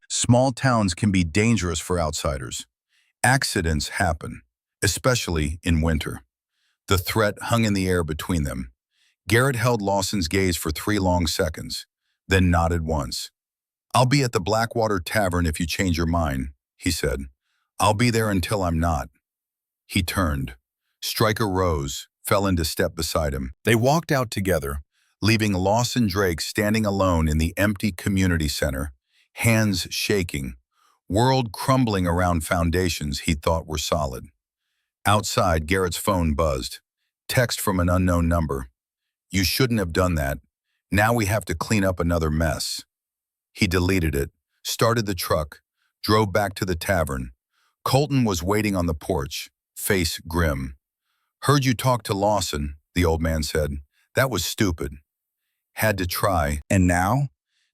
Small towns can be dangerous for outsiders. Accidents happen, especially in winter. The threat hung in the air between them. Garrett held Lawson's gaze for 3 long seconds, then nodded once. I'll be at the Blackwater Tavern if you change your mind, he said. I'll be there until I'm not. He turned. Stryker rose, fell into step beside him. They walked out together, leaving Lawson Drake standing alone in the empty community center, hands shaking, world crumbling around foundations he thought were solid. Outside, Garrett's phone buzzed. Text from an unknown number. You shouldn't have done that. Now we have to clean up another mess. He deleted it, started the truck, drove back to the tavern. Colton was waiting on the porch, face grim. Heard you talk to Lawson, the old man said. That was stupid. Had to try. And now?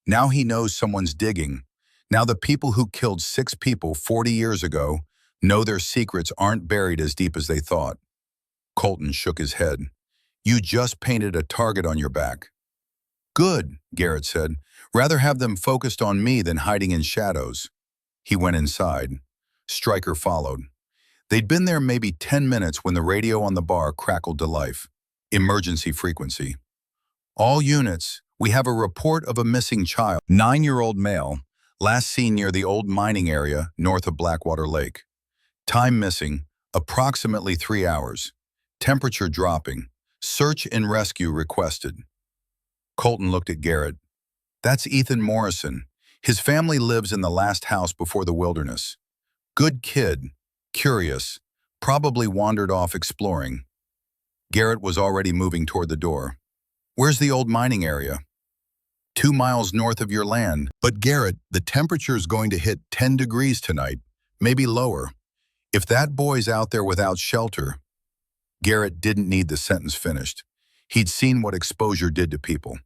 Now he knows someone's digging. Now the people who killed 6 people 40 years ago know their secrets aren't buried as deep as they thought. Colton shook his head. You just painted a target on your back. Good, Garrett said. Rather have them focused on me than hiding in shadows. He went inside. Stryker followed. They'd been there maybe 10 minutes when the radio on the bar crackled to life. Emergency frequency. All units, we have a report of a missing child. 9-year-old male, last seen near the old mining area north of Blackwater Lake. Time missing, approximately 3 hours. Temperature dropping. Search and rescue requested. Colton looked at Garrett. That's Ethan Morrison. His family lives in the last house before the wilderness. Good kid, curious, probably wandered off exploring. Garrett was already moving toward the door. Where's the old mining area? 2 miles north of your land. But Garrett, the temperature's going to hit 10 degrees tonight, maybe lower. If that boy's out there without shelter. Garrett didn't need the sentence finished. He'd seen what exposure did to people,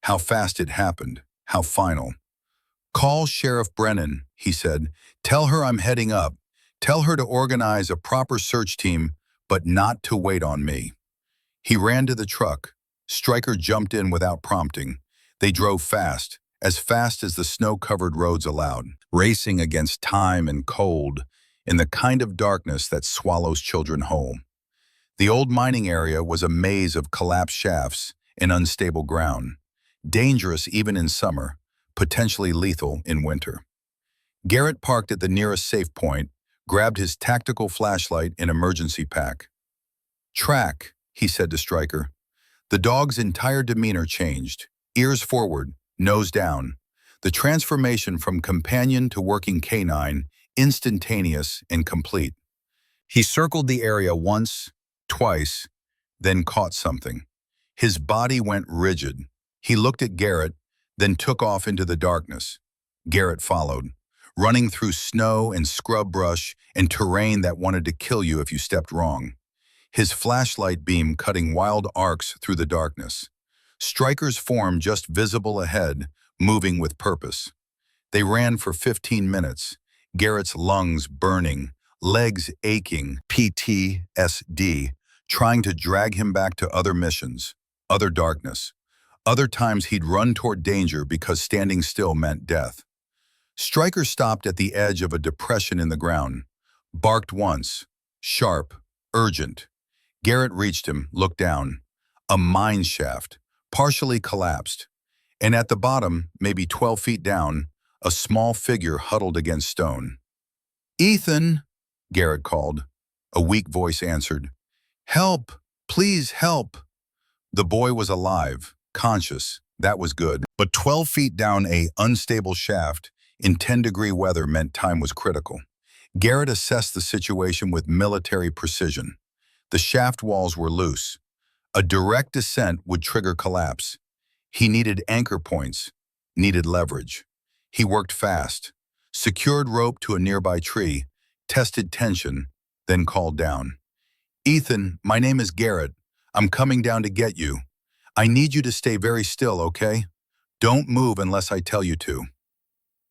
how fast it happened, how final. Call Sheriff Brennan, he said. Tell her I'm heading up. Tell her to organize a proper search team, but not to wait on me. He ran to the truck. Stryker jumped in without prompting. They drove fast as the snow-covered roads allowed, racing against time and cold in the kind of darkness that swallows children whole. The old mining area was a maze of collapsed shafts and unstable ground, dangerous even in summer, potentially lethal in winter. Garrett parked at the nearest safe point, grabbed his tactical flashlight and emergency pack. Track, he said to Stryker. The dog's entire demeanor changed, ears forward, nose down. The transformation from companion to working canine, instantaneous and complete. He circled the area once, twice, then caught something. His body went rigid. He looked at Garrett, then took off into the darkness. Garrett followed, running through snow and scrub brush and terrain that wanted to kill you if you stepped wrong. His flashlight beam cutting wild arcs through the darkness. Stryker's form just visible ahead, moving with purpose. They ran for 15 minutes, Garrett's lungs burning, legs aching, PTSD, trying to drag him back to other missions, other darkness. Other times he'd run toward danger because standing still meant death. Stryker stopped at the edge of a depression in the ground, barked once, sharp, urgent. Garrett reached him, looked down. A mine shaft, partially collapsed. And at the bottom, maybe 12 feet down, a small figure huddled against stone. Ethan, Garrett called. A weak voice answered. Help, please help. The boy was alive, conscious, that was good. But 12 feet down a unstable shaft in 10-degree weather meant time was critical. Garrett assessed the situation with military precision. The shaft walls were loose. A direct descent would trigger collapse. He needed anchor points, needed leverage. He worked fast, secured rope to a nearby tree, tested tension, then called down. Ethan, my name is Garrett. I'm coming down to get you. I need you to stay very still, okay? Don't move unless I tell you to.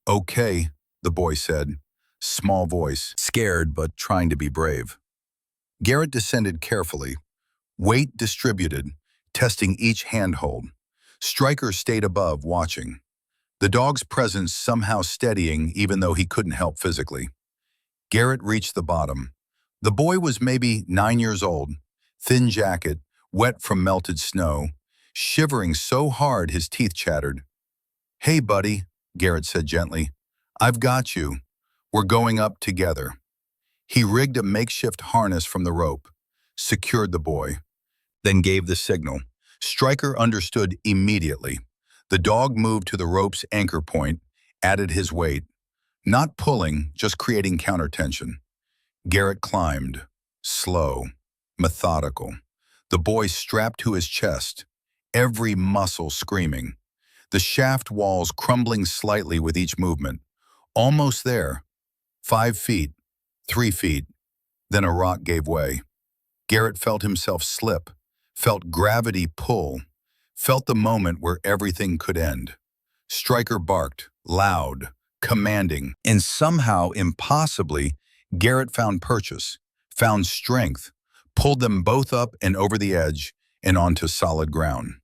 Okay, the boy said, small voice, scared but trying to be brave. Garrett descended carefully, weight distributed, testing each handhold. Stryker stayed above, watching. The dog's presence somehow steadying even though he couldn't help physically. Garrett reached the bottom. The boy was maybe 9 years old, thin jacket, wet from melted snow, shivering so hard his teeth chattered. Hey, buddy, Garrett said gently. I've got you. We're going up together. He rigged a makeshift harness from the rope, secured the boy, then gave the signal. Stryker understood immediately. The dog moved to the rope's anchor point, added his weight. Not pulling, just creating countertension. Garrett climbed, slow, methodical. The boy strapped to his chest, every muscle screaming. The shaft walls crumbling slightly with each movement. Almost there. 5 feet, 3 feet. Then a rock gave way. Garrett felt himself slip, felt gravity pull, felt the moment where everything could end. Stryker barked, loud, commanding, and somehow, impossibly, Garrett found purchase, found strength, pulled them both up and over the edge and onto solid ground.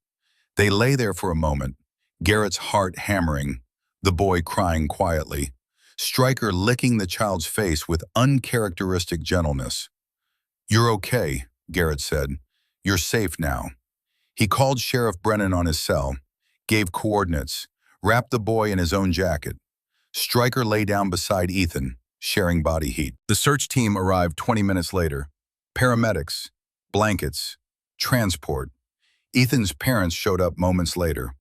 They lay there for a moment, Garrett's heart hammering, the boy crying quietly, Stryker licking the child's face with uncharacteristic gentleness. You're okay, Garrett said. You're safe now. He called Sheriff Brennan on his cell, gave coordinates, wrapped the boy in his own jacket. Stryker lay down beside Ethan, sharing body heat. The search team arrived 20 minutes later. Paramedics, blankets, Transport. Ethan's parents showed up moments later.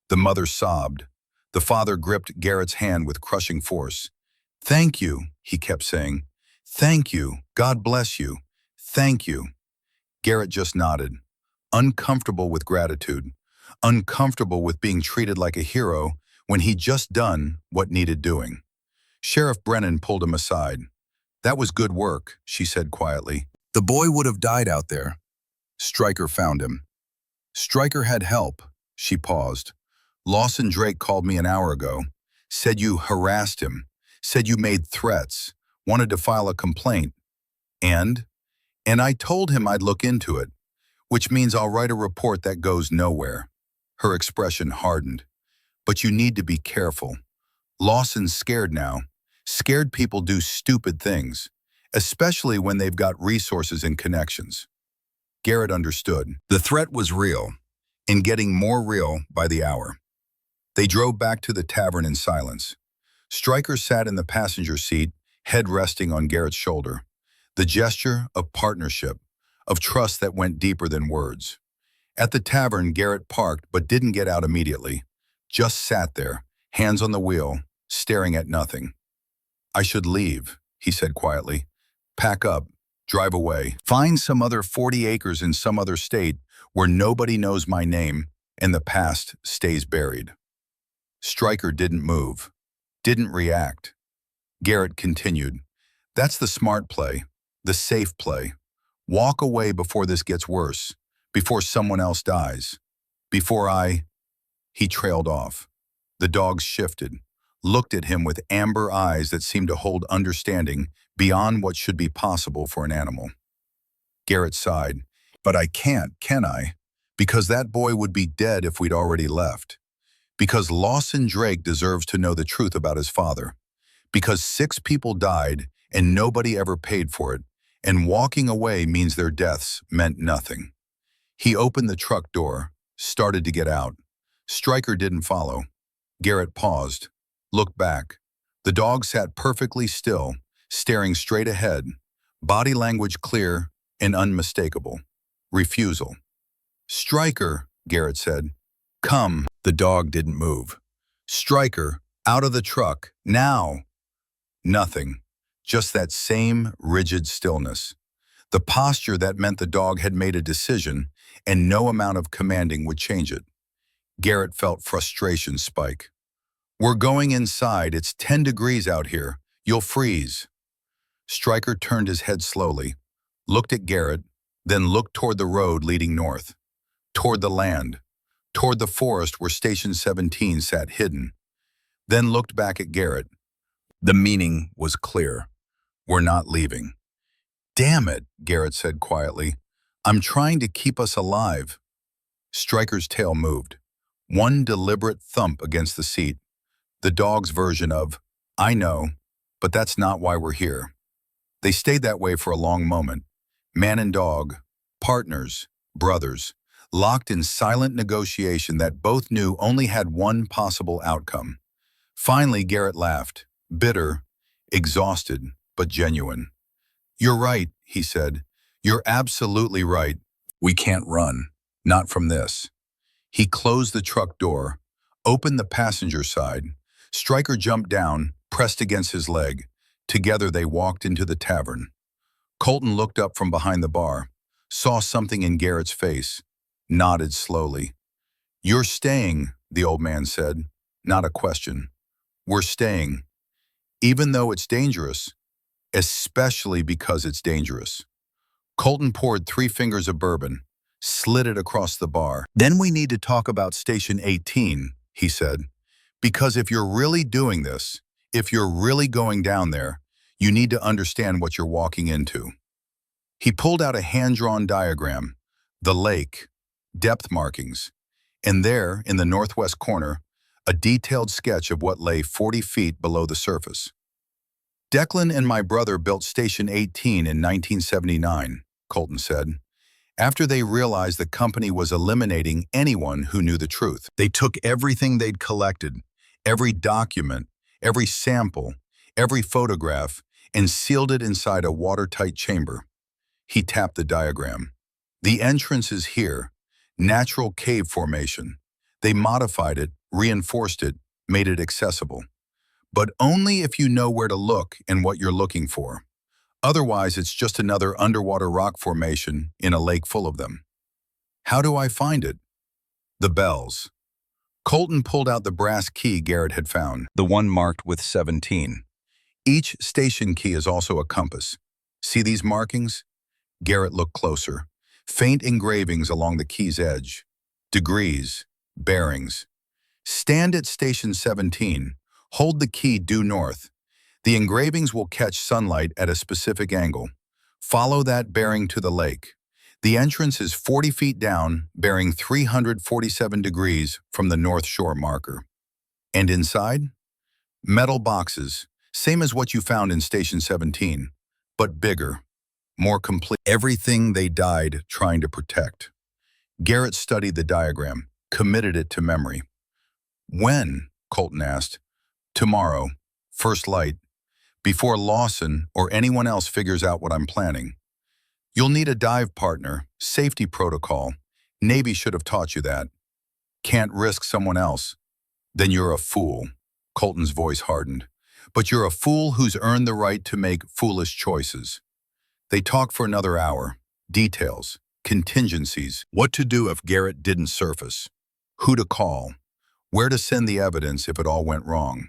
The mother sobbed. The father gripped Garrett's hand with crushing force. "Thank you," he kept saying. "Thank you. God bless you. Thank you." Garrett just nodded, uncomfortable with gratitude, uncomfortable with being treated like a hero when he'd just done what needed doing. Sheriff Brennan pulled him aside. "That was good work," she said quietly. "The boy would have died out there." Stryker found him. "Stryker had help." She paused. "Lawson Drake called me an hour ago. Said you harassed him. Said you made threats. Wanted to file a complaint. And? And I told him I'd look into it, which means I'll write a report that goes nowhere." Her expression hardened. "But you need to be careful. Lawson's scared now. Scared people do stupid things, especially when they've got resources and connections." Garrett understood. The threat was real, and getting more real by the hour. They drove back to the tavern in silence. Stryker sat in the passenger seat, head resting on Garrett's shoulder. The gesture of partnership, of trust that went deeper than words. At the tavern, Garrett parked but didn't get out immediately. Just sat there, hands on the wheel, staring at nothing. "I should leave," he said quietly. "Pack up, drive away. Find some other 40 acres in some other state where nobody knows my name and the past stays buried." Stryker didn't move, didn't react. Garrett continued. "That's the smart play, the safe play. Walk away before this gets worse, before someone else dies, before I—" He trailed off. The dogs shifted, looked at him with amber eyes that seemed to hold understanding beyond what should be possible for an animal. Garrett sighed. "But I can't, can I? Because that boy would be dead if we'd already left. Because Lawson Drake deserves to know the truth about his father. Because 6 people died and nobody ever paid for it, and walking away means their deaths meant nothing." He opened the truck door, started to get out. Stryker didn't follow. Garrett paused, looked back. The dog sat perfectly still, staring straight ahead, body language clear and unmistakable. Refusal. "Stryker," Garrett said. "Come." The dog didn't move. "Stryker, out of the truck, now." Nothing. Just that same rigid stillness. The posture that meant the dog had made a decision, and no amount of commanding would change it. Garrett felt frustration spike. "We're going inside. It's 10 degrees out here. You'll freeze." Stryker turned his head slowly, looked at Garrett, then looked toward the road leading north, toward the land, toward the forest where Station 17 sat hidden, then looked back at Garrett. The meaning was clear. "We're not leaving." "Damn it," Garrett said quietly. "I'm trying to keep us alive." Stryker's tail moved. One deliberate thump against the seat. The dog's version of, "I know, but that's not why we're here." They stayed that way for a long moment. Man and dog, partners, brothers, locked in silent negotiation that both knew only had one possible outcome. Finally, Garrett laughed, bitter, exhausted, but genuine. "You're right," he said. "You're absolutely right. We can't run. Not from this." He closed the truck door, opened the passenger side. Stryker jumped down, pressed against his leg. Together they walked into the tavern. Colton looked up from behind the bar, saw something in Garrett's face, nodded slowly. "You're staying," the old man said, not a question. "We're staying. Even though it's dangerous, especially because it's dangerous." Colton poured 3 fingers of bourbon, slid it across the bar. "Then we need to talk about Station 18, he said. "Because if you're really doing this, if you're really going down there, you need to understand what you're walking into." He pulled out a hand-drawn diagram, the lake, depth markings, and there, in the northwest corner, a detailed sketch of what lay 40 feet below the surface. "Declan and my brother built Station 18 in 1979, Colton said. "After they realized the company was eliminating anyone who knew the truth. They took everything they'd collected, every document, every sample, every photograph, and sealed it inside a watertight chamber." He tapped the diagram. The entrance is here, natural cave formation. They modified it, reinforced it, made it accessible. But only if you know where to look and what you're looking for. Otherwise, it's just another underwater rock formation in a lake full of them. How do I find it? The bells. Colton pulled out the brass key Garrett had found, the one marked with 17. Each station key is also a compass. See these markings? Garrett looked closer. Faint engravings along the key's edge. Degrees, bearings. Stand at station 17. Hold the key due north. The engravings will catch sunlight at a specific angle. Follow that bearing to the lake. The entrance is 40 feet down, bearing 347 degrees from the North Shore marker. And inside? Metal boxes, same as what you found in Station 17, but bigger, more complete. Everything they died trying to protect. Garrett studied the diagram, committed it to memory. When? Colton asked. Tomorrow, first light, before Lawson or anyone else figures out what I'm planning. You'll need a dive partner, safety protocol. Navy should have taught you that. Can't risk someone else. Then you're a fool. Colton's voice hardened. But you're a fool who's earned the right to make foolish choices. They talked for another hour. Details, contingencies, what to do if Garrett didn't surface, who to call, where to send the evidence if it all went wrong.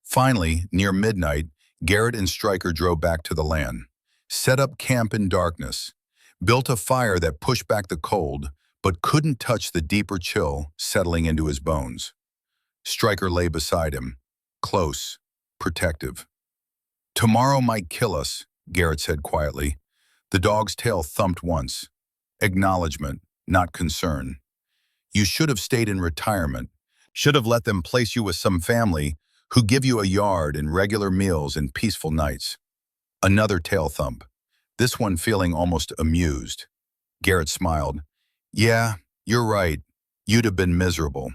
Finally, near midnight, Garrett and Stryker drove back to the land. Set up camp in darkness, built a fire that pushed back the cold, but couldn't touch the deeper chill settling into his bones. Stryker lay beside him, close, protective. Tomorrow might kill us, Garrett said quietly. The dog's tail thumped once. Acknowledgement, not concern. You should have stayed in retirement, should have let them place you with some family who give you a yard and regular meals and peaceful nights. Another tail thump, this one feeling almost amused. Garrett smiled. Yeah, you're right. You'd have been miserable.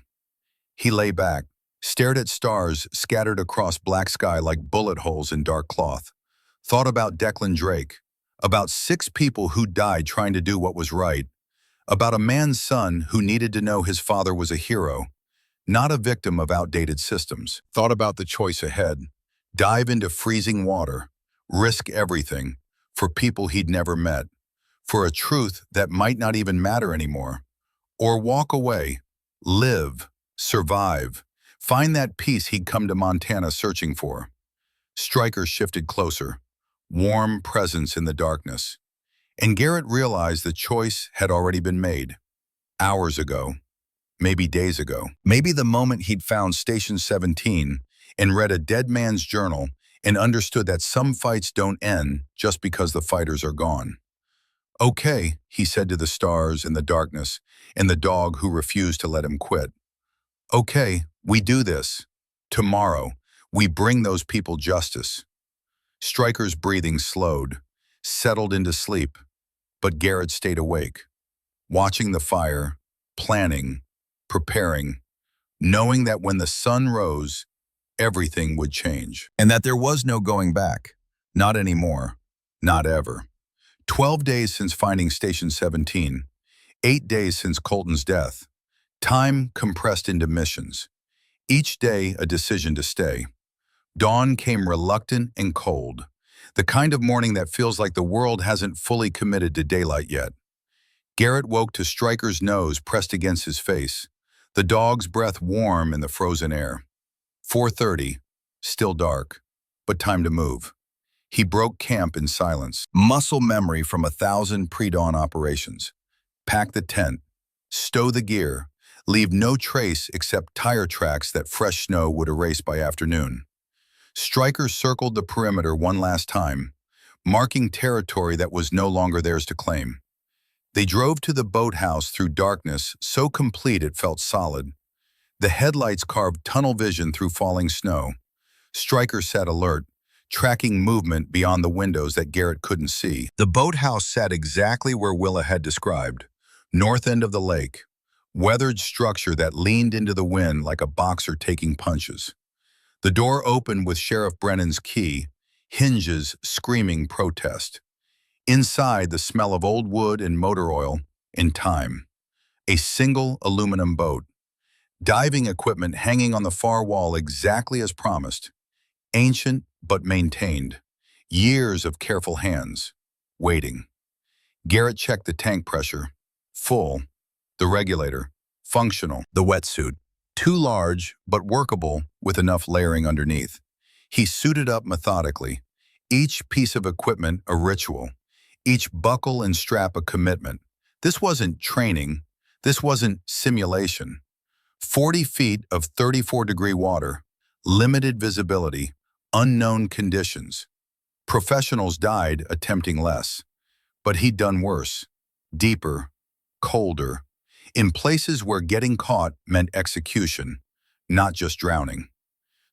He lay back, stared at stars scattered across black sky like bullet holes in dark cloth. Thought about Declan Drake, about 6 people who died trying to do what was right, about a man's son who needed to know his father was a hero, not a victim of outdated systems. Thought about the choice ahead. Dive into freezing water. Risk everything, for people he'd never met, for a truth that might not even matter anymore. Or walk away, live, survive, find that peace he'd come to Montana searching for. Stryker shifted closer, warm presence in the darkness. And Garrett realized the choice had already been made. Hours ago, maybe days ago. Maybe the moment he'd found Station 17 and read a dead man's journal and understood that some fights don't end just because the fighters are gone. Okay, he said to the stars and the darkness and the dog who refused to let him quit. Okay, we do this. Tomorrow, we bring those people justice. Stryker's breathing slowed, settled into sleep, but Garrett stayed awake, watching the fire, planning, preparing, knowing that when the sun rose, everything would change. And that there was no going back. Not anymore. Not ever. 12 days since finding Station 17. 8 days since Colton's death. Time compressed into missions. Each day a decision to stay. Dawn came reluctant and cold. The kind of morning that feels like the world hasn't fully committed to daylight yet. Garrett woke to Stryker's nose pressed against his face. The dog's breath warm in the frozen air. 4:30, still dark, but time to move. He broke camp in silence, muscle memory from 1,000 pre-dawn operations. Pack the tent, stow the gear, leave no trace except tire tracks that fresh snow would erase by afternoon. Stryker circled the perimeter one last time, marking territory that was no longer theirs to claim. They drove to the boathouse through darkness so complete it felt solid. The headlights carved tunnel vision through falling snow. Stryker sat alert, tracking movement beyond the windows that Garrett couldn't see. The boathouse sat exactly where Willa had described, north end of the lake, weathered structure that leaned into the wind like a boxer taking punches. The door opened with Sheriff Brennan's key, hinges screaming protest. Inside, the smell of old wood and motor oil in time. A single aluminum boat. Diving equipment hanging on the far wall exactly as promised. Ancient but maintained. Years of careful hands. Waiting. Garrett checked the tank pressure. Full. The regulator. Functional. The wetsuit. Too large, but workable with enough layering underneath. He suited up methodically. Each piece of equipment a ritual. Each buckle and strap a commitment. This wasn't training. This wasn't simulation. 40 feet of 34-degree water. Limited visibility. Unknown conditions. Professionals died attempting less. But he'd done worse. Deeper. Colder. In places where getting caught meant execution, not just drowning.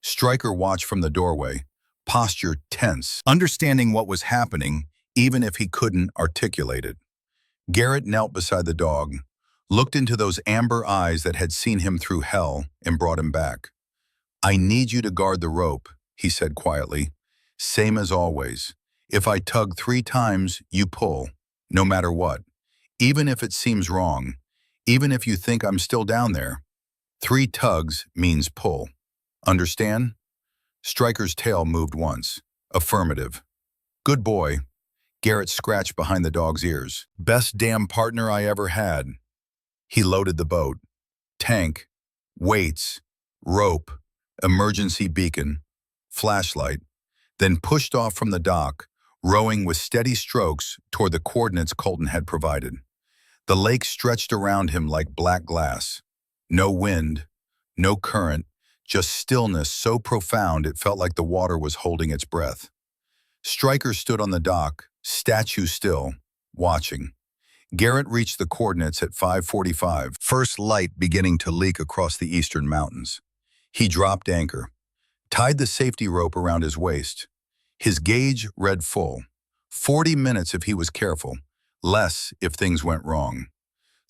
Stryker watched from the doorway, posture tense, understanding what was happening, even if he couldn't articulate it. Garrett knelt beside the dog, looked into those amber eyes that had seen him through hell and brought him back. "I need you to guard the rope," he said quietly. "Same as always. If I tug 3 times, you pull, no matter what. Even if it seems wrong, even if you think I'm still down there. 3 tugs means pull. Understand?" Stryker's tail moved once. Affirmative. "Good boy." Garrett scratched behind the dog's ears. "Best damn partner I ever had." He loaded the boat. Tank, weights, rope, emergency beacon, flashlight, then pushed off from the dock, rowing with steady strokes toward the coordinates Colton had provided. The lake stretched around him like black glass. No wind, no current, just stillness so profound it felt like the water was holding its breath. Stryker stood on the dock, statue still, watching. Garrett reached the coordinates at 5:45, first light beginning to leak across the eastern mountains. He dropped anchor, tied the safety rope around his waist. His gauge read full. 40 minutes if he was careful, less if things went wrong.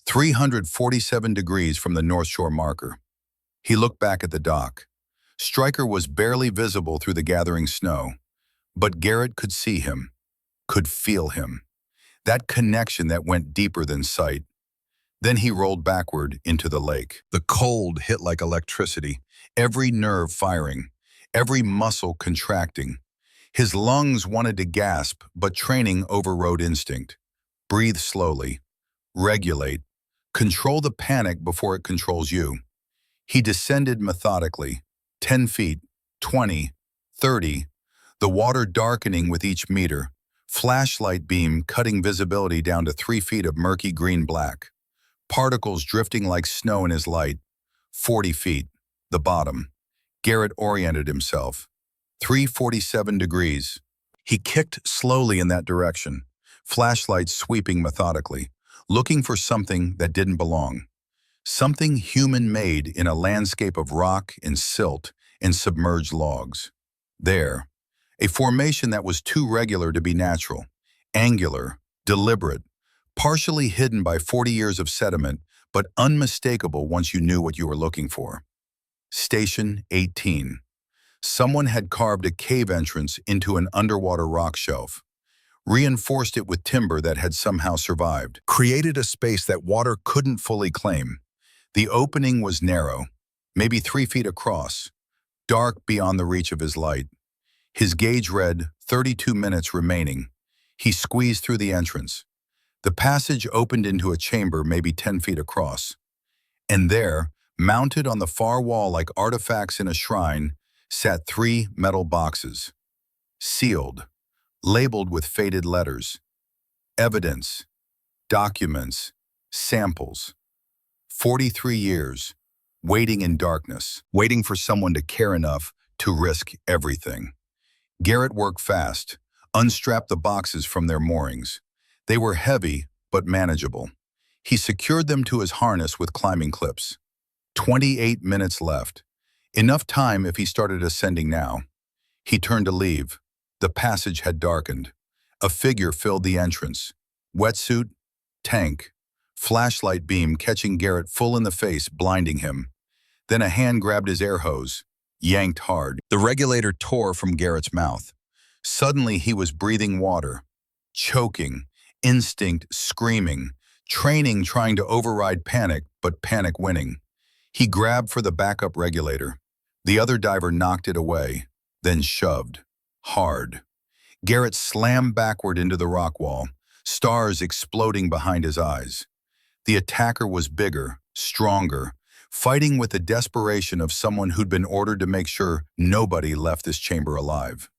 347 degrees from the North Shore marker. He looked back at the dock. Stryker was barely visible through the gathering snow, but Garrett could see him, could feel him. That connection that went deeper than sight. Then he rolled backward into the lake. The cold hit like electricity, every nerve firing, every muscle contracting. His lungs wanted to gasp, but training overrode instinct. Breathe slowly. Regulate. Control the panic before it controls you. He descended methodically. 10 feet, 20, 30. The water darkening with each meter. Flashlight beam cutting visibility down to 3 feet of murky green-black. Particles drifting like snow in his light. 40 feet. The bottom. Garrett oriented himself. 347 degrees. He kicked slowly in that direction, flashlight sweeping methodically, looking for something that didn't belong. Something human-made in a landscape of rock and silt and submerged logs. There, a formation that was too regular to be natural, angular, deliberate, partially hidden by 40 years of sediment, but unmistakable once you knew what you were looking for. Station 18. Someone had carved a cave entrance into an underwater rock shelf, reinforced it with timber that had somehow survived, created a space that water couldn't fully claim. The opening was narrow, maybe 3 feet across, dark beyond the reach of his light. His gauge read 32 minutes remaining. He squeezed through the entrance. The passage opened into a chamber maybe 10 feet across. And there, mounted on the far wall like artifacts in a shrine, sat 3 metal boxes. Sealed, labeled with faded letters. Evidence, documents, samples. 43 years, waiting in darkness, waiting for someone to care enough to risk everything. Garrett worked fast, unstrapped the boxes from their moorings. They were heavy, but manageable. He secured them to his harness with climbing clips. 28 minutes left. Enough time if he started ascending now. He turned to leave. The passage had darkened. A figure filled the entrance. Wetsuit, tank, flashlight beam catching Garrett full in the face, blinding him. Then a hand grabbed his air hose, yanked hard. The regulator tore from Garrett's mouth. Suddenly he was breathing water, choking, instinct screaming, Training trying to override panic, but panic winning. He grabbed for the backup regulator. The other diver knocked it away, then shoved. Hard. Garrett slammed backward into the rock wall, stars exploding behind his eyes. The attacker was bigger, stronger, fighting with the desperation of someone who'd been ordered to make sure nobody left this chamber alive.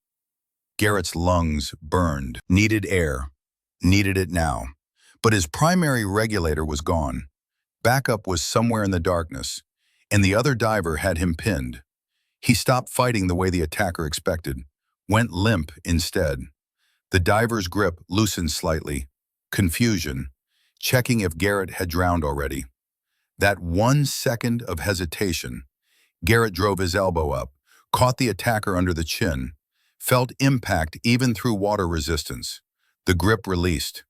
Garrett's lungs burned, needed air, needed it now. But his primary regulator was gone. Backup was somewhere in the darkness, and the other diver had him pinned. He stopped fighting the way the attacker expected, went limp instead. The diver's grip loosened slightly. Confusion, checking if Garrett had drowned already. That 1 second of hesitation. Garrett drove his elbow up, caught the attacker under the chin, felt impact even through water resistance. The grip released.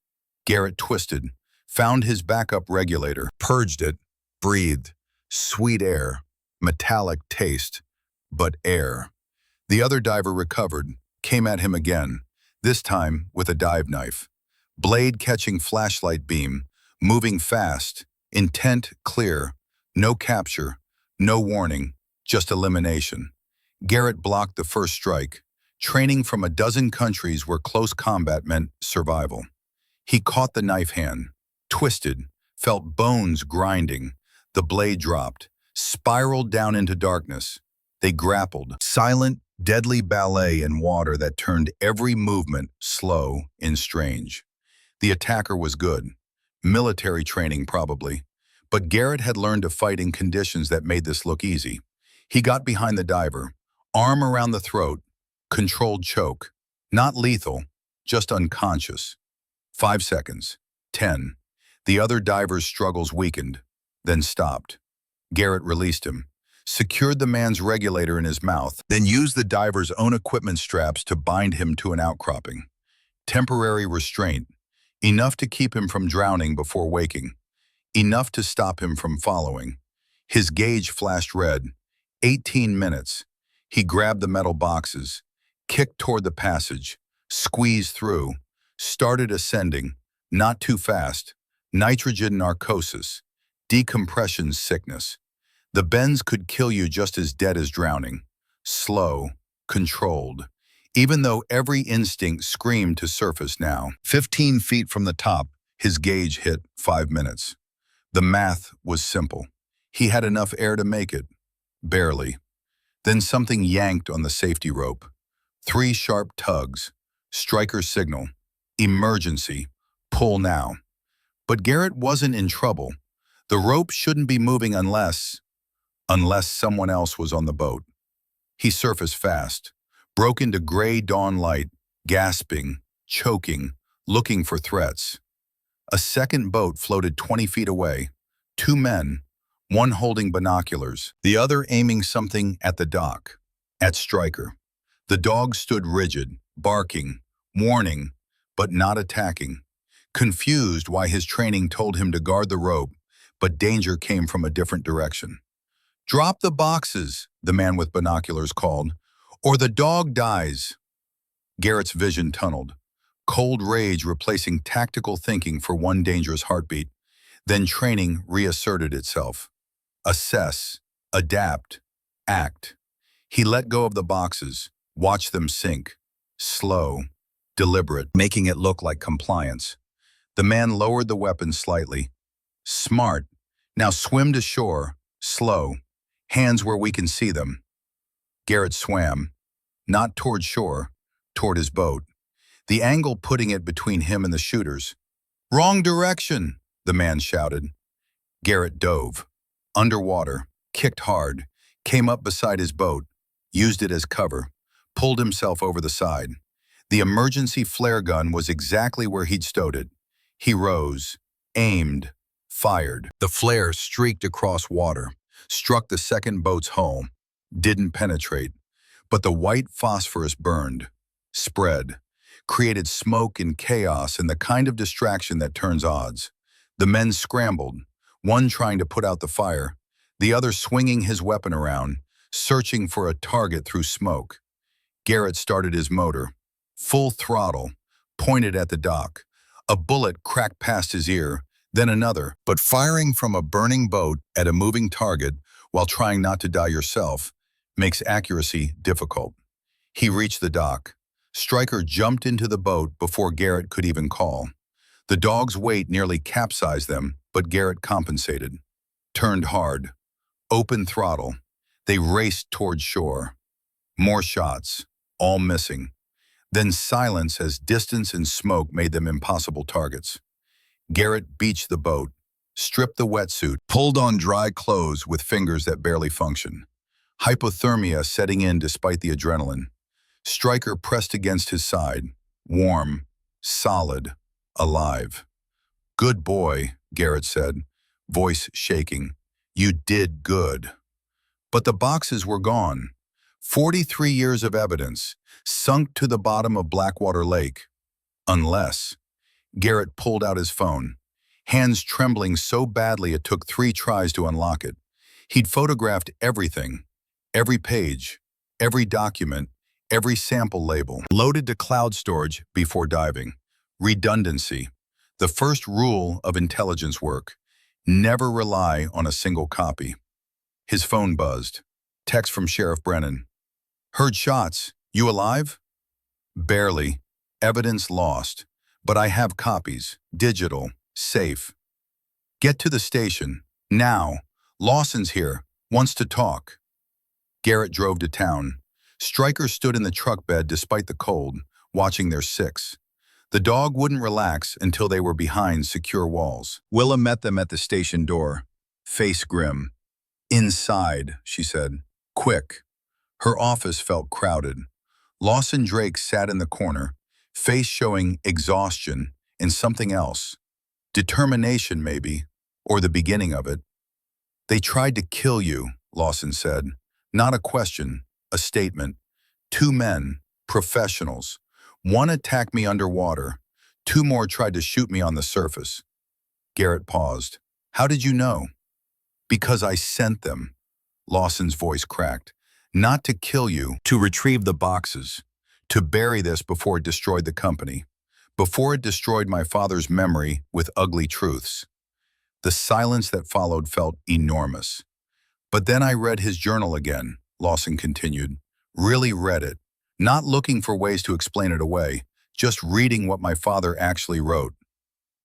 Garrett twisted, found his backup regulator, purged it, breathed. Sweet air, metallic taste, but air. The other diver recovered, came at him again, this time with a dive knife. Blade catching flashlight beam, moving fast, intent clear, no capture, no warning, just elimination. Garrett blocked the first strike, training from a dozen countries where close combat meant survival. He caught the knife hand, twisted, felt bones grinding. The blade dropped, spiraled down into darkness. They grappled, silent, deadly ballet in water that turned every movement slow and strange. The attacker was good, military training probably, but Garrett had learned to fight in conditions that made this look easy. He got behind the diver, arm around the throat, controlled choke. Not lethal, just unconscious. 5 seconds. 10. The other diver's struggles weakened, then stopped. Garrett released him, secured the man's regulator in his mouth, then used the diver's own equipment straps to bind him to an outcropping. Temporary restraint, enough to keep him from drowning before waking, enough to stop him from following. His gauge flashed red. 18 minutes. He grabbed the metal boxes, kicked toward the passage, squeezed through, started ascending, not too fast. Nitrogen narcosis, decompression sickness. The bends could kill you just as dead as drowning. Slow, controlled, even though every instinct screamed to surface now. 15 feet from the top, his gauge hit 5 minutes. The math was simple. He had enough air to make it. Barely. Then something yanked on the safety rope. 3 sharp tugs. Striker signal. Emergency. Pull now. But Garrett wasn't in trouble. The rope shouldn't be moving unless someone else was on the boat. He surfaced fast, broke into gray dawn light, gasping, choking, looking for threats. A second boat floated 20 feet away. 2 men, one holding binoculars, the other aiming something at the dock, at Stryker. The dog stood rigid, barking, warning, but not attacking. Confused why his training told him to guard the rope, but danger came from a different direction. "Drop the boxes," the man with binoculars called, "or the dog dies." Garrett's vision tunneled, cold rage replacing tactical thinking for one dangerous heartbeat. Then training reasserted itself. Assess, adapt, act. He let go of the boxes, watched them sink. Slow, deliberate, making it look like compliance. The man lowered the weapon slightly. "Smart. Now swim to shore, slow. Hands where we can see them." Garrett swam, not toward shore, toward his boat, the angle putting it between him and the shooters. "Wrong direction," the man shouted. Garrett dove. Underwater, kicked hard, came up beside his boat, used it as cover, pulled himself over the side. The emergency flare gun was exactly where he'd stowed it. He rose, aimed, fired. The flare streaked across water, struck the second boat's hull, didn't penetrate, but the white phosphorus burned, spread, created smoke and chaos and the kind of distraction that turns odds. The men scrambled, one trying to put out the fire, the other swinging his weapon around, searching for a target through smoke. Garrett started his motor, full throttle, pointed at the dock. A bullet cracked past his ear, then another. But firing from a burning boat at a moving target while trying not to die yourself makes accuracy difficult. He reached the dock. Stryker jumped into the boat before Garrett could even call. The dog's weight nearly capsized them, but Garrett compensated. Turned hard. Open throttle. They raced toward shore. More shots, all missing. Then silence as distance and smoke made them impossible targets. Garrett beached the boat, stripped the wetsuit, pulled on dry clothes with fingers that barely function. Hypothermia setting in despite the adrenaline. Stryker pressed against his side, warm, solid, alive. "Good boy," Garrett said, voice shaking. "You did good." But the boxes were gone. 43 years of evidence, sunk to the bottom of Blackwater Lake. Unless... Garrett pulled out his phone, hands trembling so badly it took 3 tries to unlock it. He'd photographed everything, every page, every document, every sample label, loaded to cloud storage before diving. Redundancy, the first rule of intelligence work. Never rely on a single copy. His phone buzzed. Text from Sheriff Brennan. "Heard shots. You alive?" "Barely. Evidence lost. But I have copies. Digital. Safe." "Get to the station. Now. Lawson's here. Wants to talk." Garrett drove to town. Stryker stood in the truck bed despite the cold, watching their 6. The dog wouldn't relax until they were behind secure walls. Willa met them at the station door, face grim. "Inside," she said. "Quick." Her office felt crowded. Lawson Drake sat in the corner, face showing exhaustion and something else. Determination, maybe, or the beginning of it. "They tried to kill you," Lawson said. "Not a question, a statement. 2 men, professionals. 1 attacked me underwater. 2 more tried to shoot me on the surface." Garrett paused. "How did you know?" "Because I sent them." Lawson's voice cracked. "Not to kill you, to retrieve the boxes. To bury this before it destroyed the company. Before it destroyed my father's memory with ugly truths." The silence that followed felt enormous. "But then I read his journal again," Lawson continued. "Really read it. Not looking for ways to explain it away, just reading what my father actually wrote."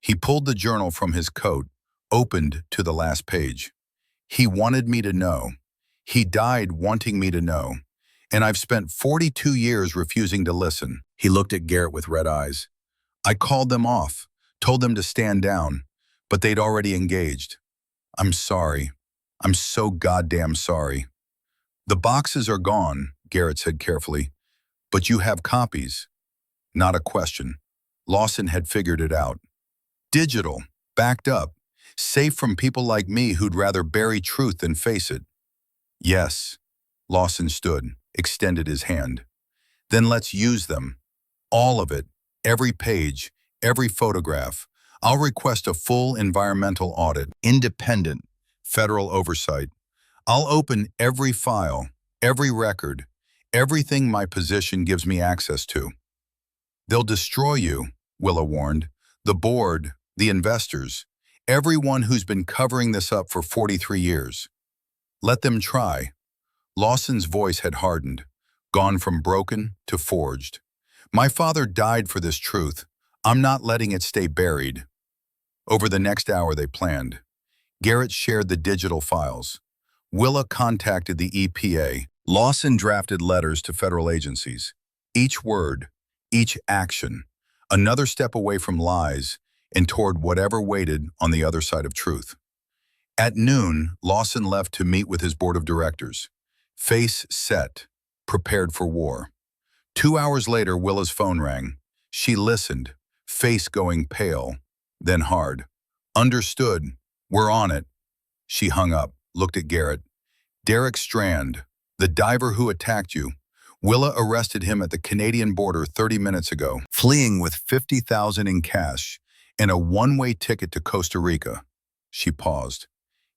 He pulled the journal from his coat, opened to the last page. "He wanted me to know. He died wanting me to know. And I've spent 42 years refusing to listen." He looked at Garrett with red eyes. "I called them off, told them to stand down, but they'd already engaged. I'm sorry. I'm so goddamn sorry." "The boxes are gone," Garrett said carefully. "But you have copies." Not a question. Lawson had figured it out. "Digital, backed up, safe from people like me who'd rather bury truth than face it." "Yes." Lawson stood, extended his hand. "Then let's use them. All of it, every page, every photograph. I'll request a full environmental audit, independent, federal oversight. I'll open every file, every record, everything my position gives me access to." "They'll destroy you," Willa warned. "The board, the investors, everyone who's been covering this up for 43 years. Let them try." Lawson's voice had hardened, gone from broken to forged. "My father died for this truth. I'm not letting it stay buried." Over the next hour they planned. Garrett shared the digital files. Willa contacted the EPA. Lawson drafted letters to federal agencies. Each word, each action, another step away from lies and toward whatever waited on the other side of truth. At noon, Lawson left to meet with his board of directors. Face set, prepared for war. 2 hours later, Willa's phone rang. She listened, face going pale, then hard. "Understood. We're on it." She hung up, looked at Garrett. "Derek Strand, the diver who attacked you. Willa arrested him at the Canadian border 30 minutes ago, fleeing with $50,000 in cash and a one-way ticket to Costa Rica." She paused.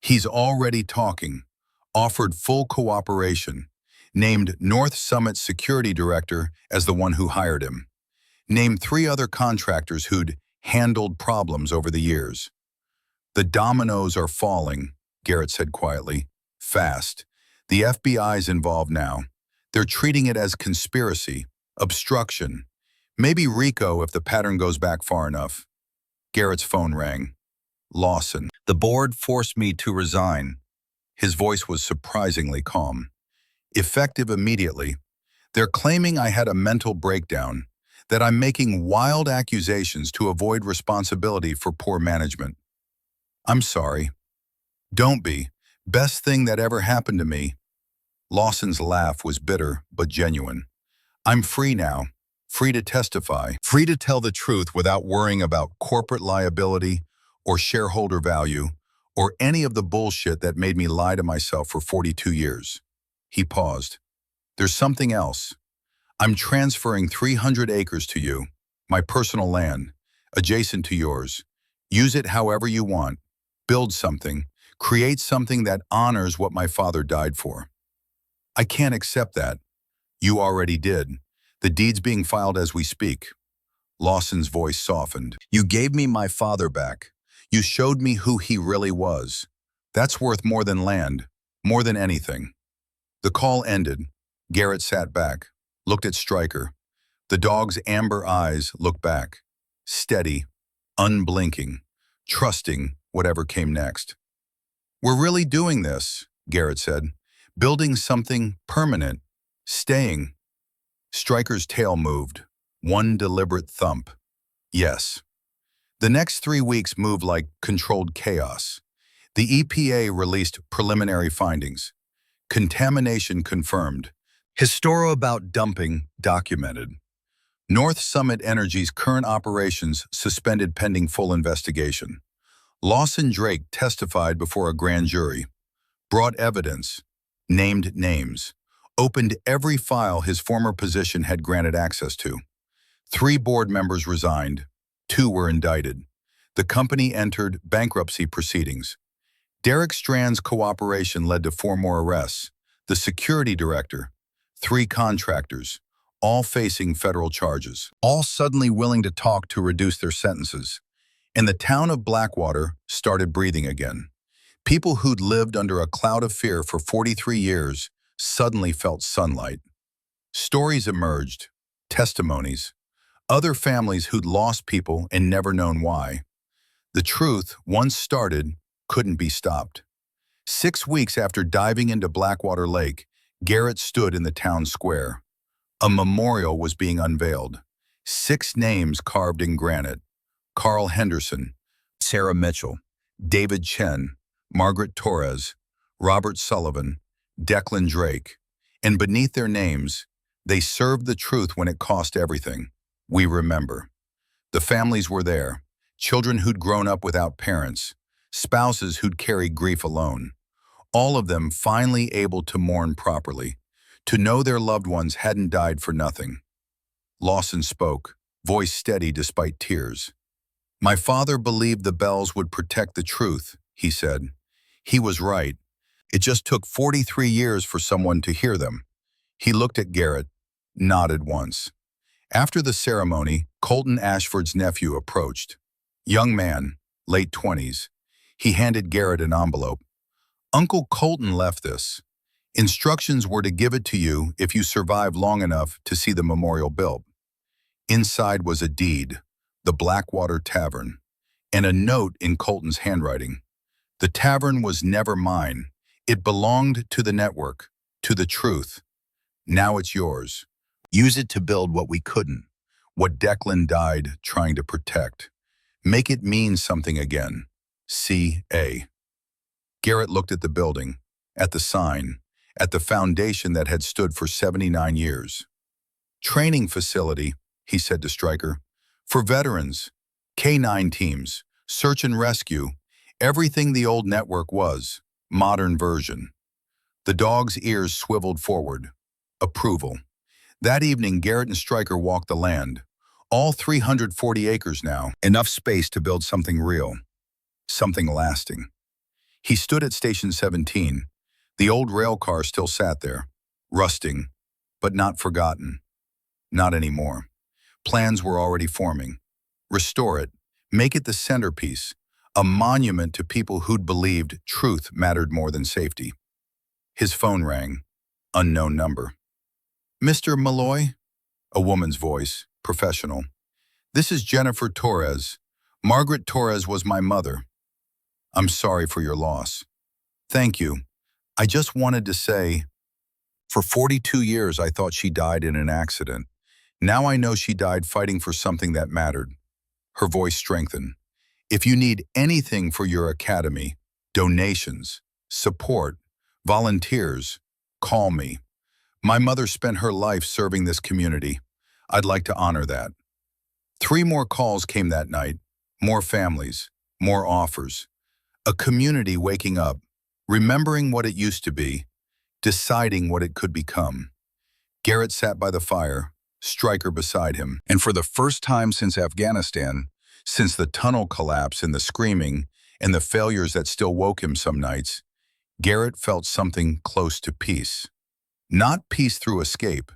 "He's already talking, offered full cooperation, named North Summit security director as the one who hired him. Named 3 other contractors who'd handled problems over the years." The dominoes are falling, Garrett said quietly. Fast. The FBI's involved now. They're treating it as conspiracy, obstruction. Maybe RICO if the pattern goes back far enough. Garrett's phone rang. Lawson. The board forced me to resign. His voice was surprisingly calm. Effective immediately. They're claiming I had a mental breakdown, that I'm making wild accusations to avoid responsibility for poor management. I'm sorry. Don't be. Best thing that ever happened to me. Lawson's laugh was bitter but genuine. I'm free now, free to testify, free to tell the truth without worrying about corporate liability or shareholder value or any of the bullshit that made me lie to myself for 42 years. He paused. There's something else. I'm transferring 300 acres to you, my personal land, adjacent to yours. Use it however you want. Build something, create something that honors what my father died for. I can't accept that. You already did. The deed's being filed as we speak. Lawson's voice softened. You gave me my father back. You showed me who he really was. That's worth more than land, more than anything. The call ended. Garrett sat back, looked at Stryker. The dog's amber eyes looked back, steady, unblinking, trusting whatever came next. We're really doing this, Garrett said. Building something permanent, staying. Stryker's tail moved, one deliberate thump. Yes. The next 3 weeks moved like controlled chaos. The EPA released preliminary findings. Contamination confirmed. Historia about dumping documented. North Summit Energy's current operations suspended pending full investigation. Lawson Drake testified before a grand jury, brought evidence, named names, opened every file his former position had granted access to. 3 board members resigned, 2 were indicted. The company entered bankruptcy proceedings. Derek Strand's cooperation led to 4 more arrests. The security director, 3 contractors, all facing federal charges, all suddenly willing to talk to reduce their sentences. And the town of Blackwater started breathing again. People who'd lived under a cloud of fear for 43 years suddenly felt sunlight. Stories emerged, testimonies, other families who'd lost people and never known why. The truth, once started, couldn't be stopped. 6 weeks after diving into Blackwater Lake, Garrett stood in the town square. A memorial was being unveiled. 6 names carved in granite. Carl Henderson, Sarah Mitchell, David Chen, Margaret Torres, Robert Sullivan, Declan Drake. And beneath their names, they served the truth when it cost everything. We remember. The families were there, children who'd grown up without parents, spouses who'd carried grief alone. All of them finally able to mourn properly, to know their loved ones hadn't died for nothing. Lawson spoke, voice steady despite tears. My father believed the bells would protect the truth, he said. He was right. It just took 43 years for someone to hear them. He looked at Garrett, nodded once. After the ceremony, Colton Ashford's nephew approached. Young man, late 20s. He handed Garrett an envelope. Uncle Colton left this. Instructions were to give it to you if you survived long enough to see the memorial built. Inside was a deed, the Blackwater Tavern, and a note in Colton's handwriting. The tavern was never mine. It belonged to the network, to the truth. Now it's yours. Use it to build what we couldn't, what Declan died trying to protect. Make it mean something again. C.A. Garrett looked at the building, at the sign, at the foundation that had stood for 79 years. Training facility, he said to Stryker, for veterans, K-9 teams, search and rescue, everything the old network was, modern version. The dog's ears swiveled forward. Approval. That evening, Garrett and Stryker walked the land. All 340 acres now, enough space to build something real, something lasting. He stood at Station 17. The old rail car still sat there, rusting, but not forgotten. Not anymore. Plans were already forming. Restore it, make it the centerpiece, a monument to people who'd believed truth mattered more than safety. His phone rang. Unknown number. "Mr. Malloy?" A woman's voice, professional. "This is Jennifer Torres. Margaret Torres was my mother. I'm sorry for your loss." "Thank you. I just wanted to say, for 42 years I thought she died in an accident. Now I know she died fighting for something that mattered." Her voice strengthened. "If you need anything for your academy, donations, support, volunteers, call me. My mother spent her life serving this community. I'd like to honor that." 3 more calls came that night. More families, more offers. A community waking up, remembering what it used to be, deciding what it could become. Garrett sat by the fire, Stryker beside him, and for the first time since Afghanistan, since the tunnel collapse and the screaming and the failures that still woke him some nights, Garrett felt something close to peace. Not peace through escape,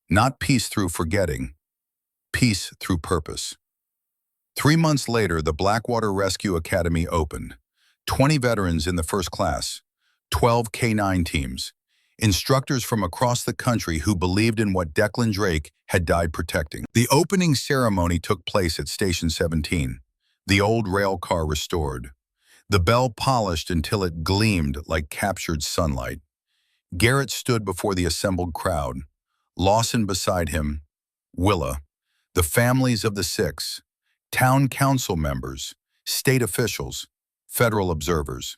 not peace through forgetting, peace through purpose. 3 months later, the Blackwater Rescue Academy opened. 20 veterans in the first class, 12 K-9 teams, instructors from across the country who believed in what Declan Drake had died protecting. The opening ceremony took place at Station 17, the old rail car restored, the bell polished until it gleamed like captured sunlight. Garrett stood before the assembled crowd, Lawson beside him, Willa, the families of the 6, town council members, state officials, federal observers.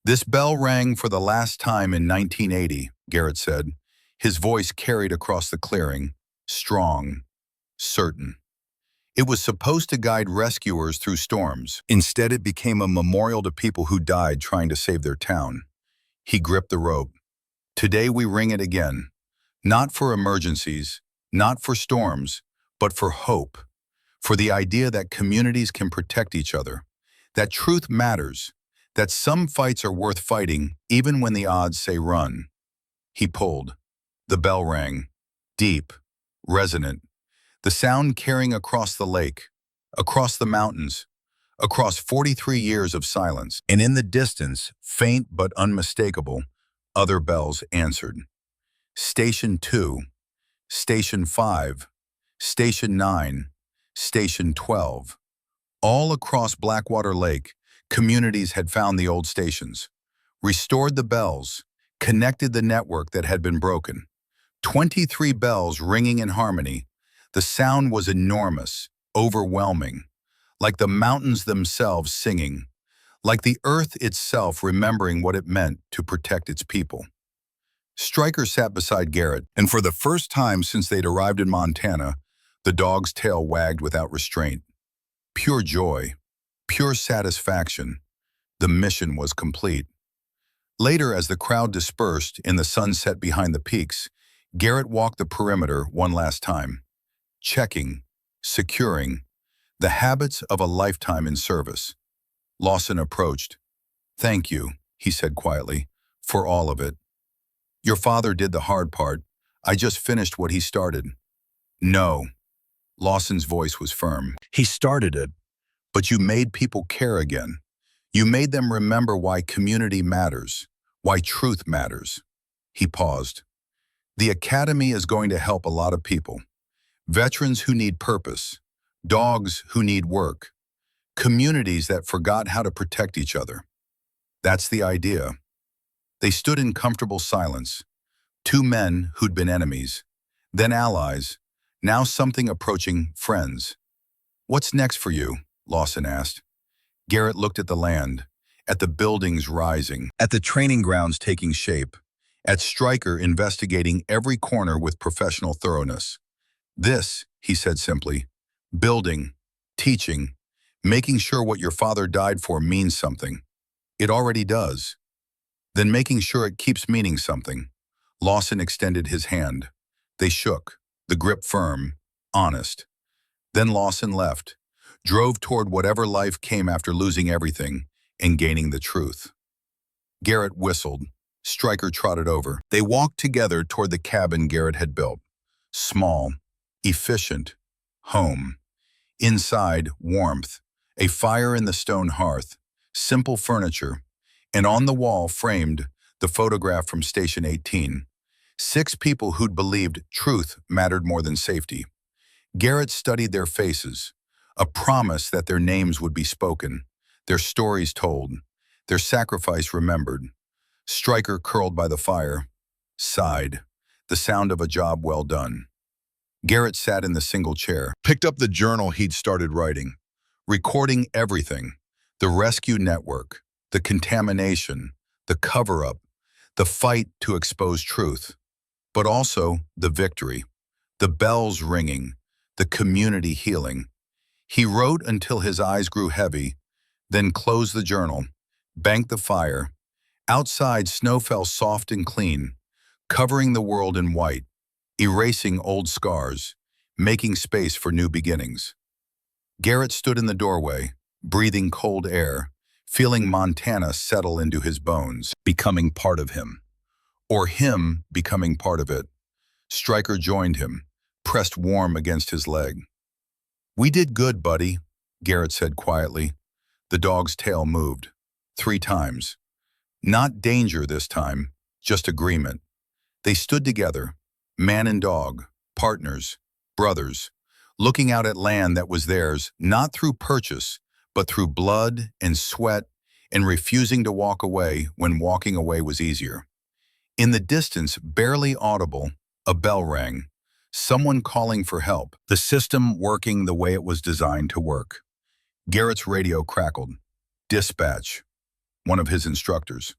"This bell rang for the last time in 1980, Garrett said, his voice carried across the clearing, strong, certain. It was supposed to guide rescuers through storms. Instead, it became a memorial to people who died trying to save their town." He gripped the rope. "Today we ring it again, not for emergencies, not for storms, but for hope, for the idea that communities can protect each other, that truth matters, that some fights are worth fighting even when the odds say run." He pulled. The bell rang, deep, resonant, the sound carrying across the lake, across the mountains, across 43 years of silence. And in the distance, faint but unmistakable, other bells answered. Station 2, Station 5, Station 9, Station 12. All across Blackwater Lake, communities had found the old stations, restored the bells, connected the network that had been broken. 23 bells ringing in harmony. The sound was enormous, overwhelming, like the mountains themselves singing, like the earth itself remembering what it meant to protect its people. Stryker sat beside Garrett, and for the first time since they'd arrived in Montana, the dog's tail wagged without restraint. Pure joy, pure satisfaction. The mission was complete. Later, as the crowd dispersed in the sunset behind the peaks, Garrett walked the perimeter one last time, checking, securing, the habits of a lifetime in service. Lawson approached. "Thank you," he said quietly, "for all of it. Your father did the hard part. I just finished what he started." "No." Lawson's voice was firm. "He started it, but you made people care again. You made them remember why community matters, why truth matters." He paused. "The Academy is going to help a lot of people. Veterans who need purpose, dogs who need work, communities that forgot how to protect each other. That's the idea." They stood in comfortable silence. 2 men who'd been enemies, then allies, now something approaching friends. "What's next for you?" Lawson asked. Garrett looked at the land, at the buildings rising, at the training grounds taking shape, at Stryker investigating every corner with professional thoroughness. "This," he said simply, "building, teaching, making sure what your father died for means something. It already does. Then making sure it keeps meaning something." Lawson extended his hand. They shook, the grip firm, honest. Then Lawson left, drove toward whatever life came after losing everything and gaining the truth. Garrett whistled. Stryker trotted over. They walked together toward the cabin Garrett had built. Small, efficient, home. Inside, warmth, A fire in the stone hearth, simple furniture, and on the wall framed the photograph from Station 18. 6 people who'd believed truth mattered more than safety. Garrett studied their faces, a promise that their names would be spoken, their stories told, their sacrifice remembered. Stryker, curled by the fire, sighed, the sound of a job well done. Garrett sat in the single chair, picked up the journal he'd started writing, recording everything: the rescue network, the contamination, the cover-up, the fight to expose truth, but also the victory, the bells ringing, the community healing. He wrote until his eyes grew heavy, then closed the journal, banked the fire. Outside, snow fell soft and clean, covering the world in white, erasing old scars, making space for new beginnings. Garrett stood in the doorway, breathing cold air, feeling Montana settle into his bones, becoming part of him. Or him becoming part of it. Stryker joined him, pressed warm against his leg. "We did good, buddy," Garrett said quietly. The dog's tail moved. 3 times. Not danger this time, just agreement. They stood together, man and dog, partners, brothers, looking out at land that was theirs, not through purchase, but through blood and sweat, and refusing to walk away when walking away was easier. In the distance, barely audible, a bell rang. Someone calling for help, the system working the way it was designed to work. Garrett's radio crackled. "Dispatch," one of his instructors.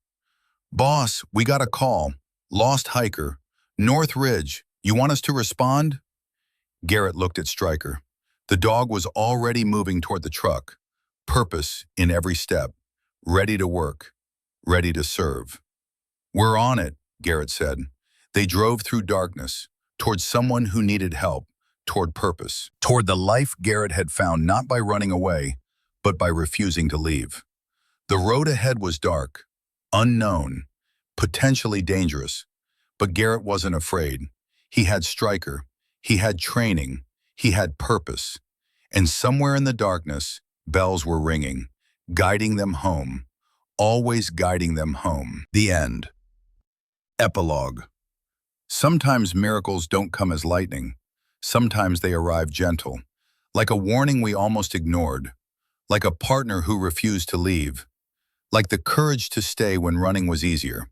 "Boss, we got a call. Lost hiker. North Ridge. You want us to respond?" Garrett looked at Stryker. The dog was already moving toward the truck, purpose in every step, ready to work, ready to serve. "We're on it," Garrett said. They drove through darkness, toward someone who needed help, toward purpose, toward the life Garrett had found not by running away, but by refusing to leave. The road ahead was dark, unknown, potentially dangerous, but Garrett wasn't afraid. He had Stryker, he had training, he had purpose, and somewhere in the darkness, bells were ringing, guiding them home, always guiding them home. The end. Epilogue. Sometimes miracles don't come as lightning. Sometimes they arrive gentle, like a warning we almost ignored, like a partner who refused to leave, like the courage to stay when running was easier.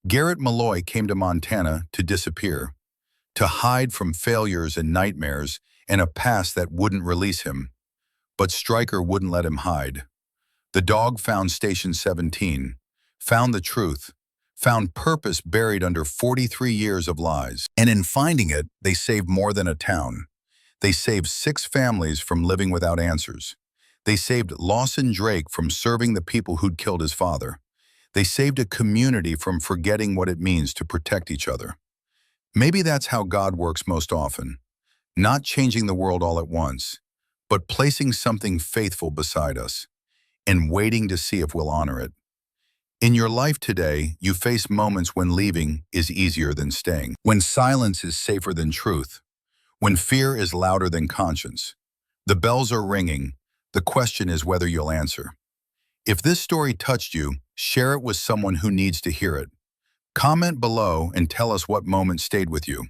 Garrett Malloy came to Montana to disappear, to hide from failures and nightmares and a past that wouldn't release him. But Stryker wouldn't let him hide. The dog found Station 17, found the truth, found purpose buried under 43 years of lies. And in finding it, they saved more than a town. They saved 6 families from living without answers. They saved Lawson Drake from serving the people who'd killed his father. They saved a community from forgetting what it means to protect each other. Maybe that's how God works most often, not changing the world all at once, but placing something faithful beside us and waiting to see if we'll honor it. In your life today, you face moments when leaving is easier than staying, when silence is safer than truth, when fear is louder than conscience. The bells are ringing. The question is whether you'll answer. If this story touched you, share it with someone who needs to hear it. Comment below and tell us what moment stayed with you.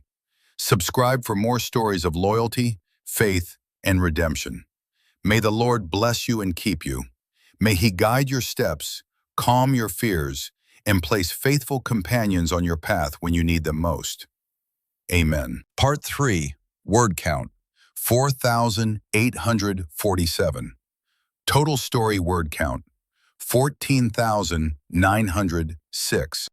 Subscribe for more stories of loyalty, faith, and redemption. May the Lord bless you and keep you. May He guide your steps, calm your fears, and place faithful companions on your path when you need them most. Amen. Part 3, Word Count, 4,847. Total story word count, 14,906.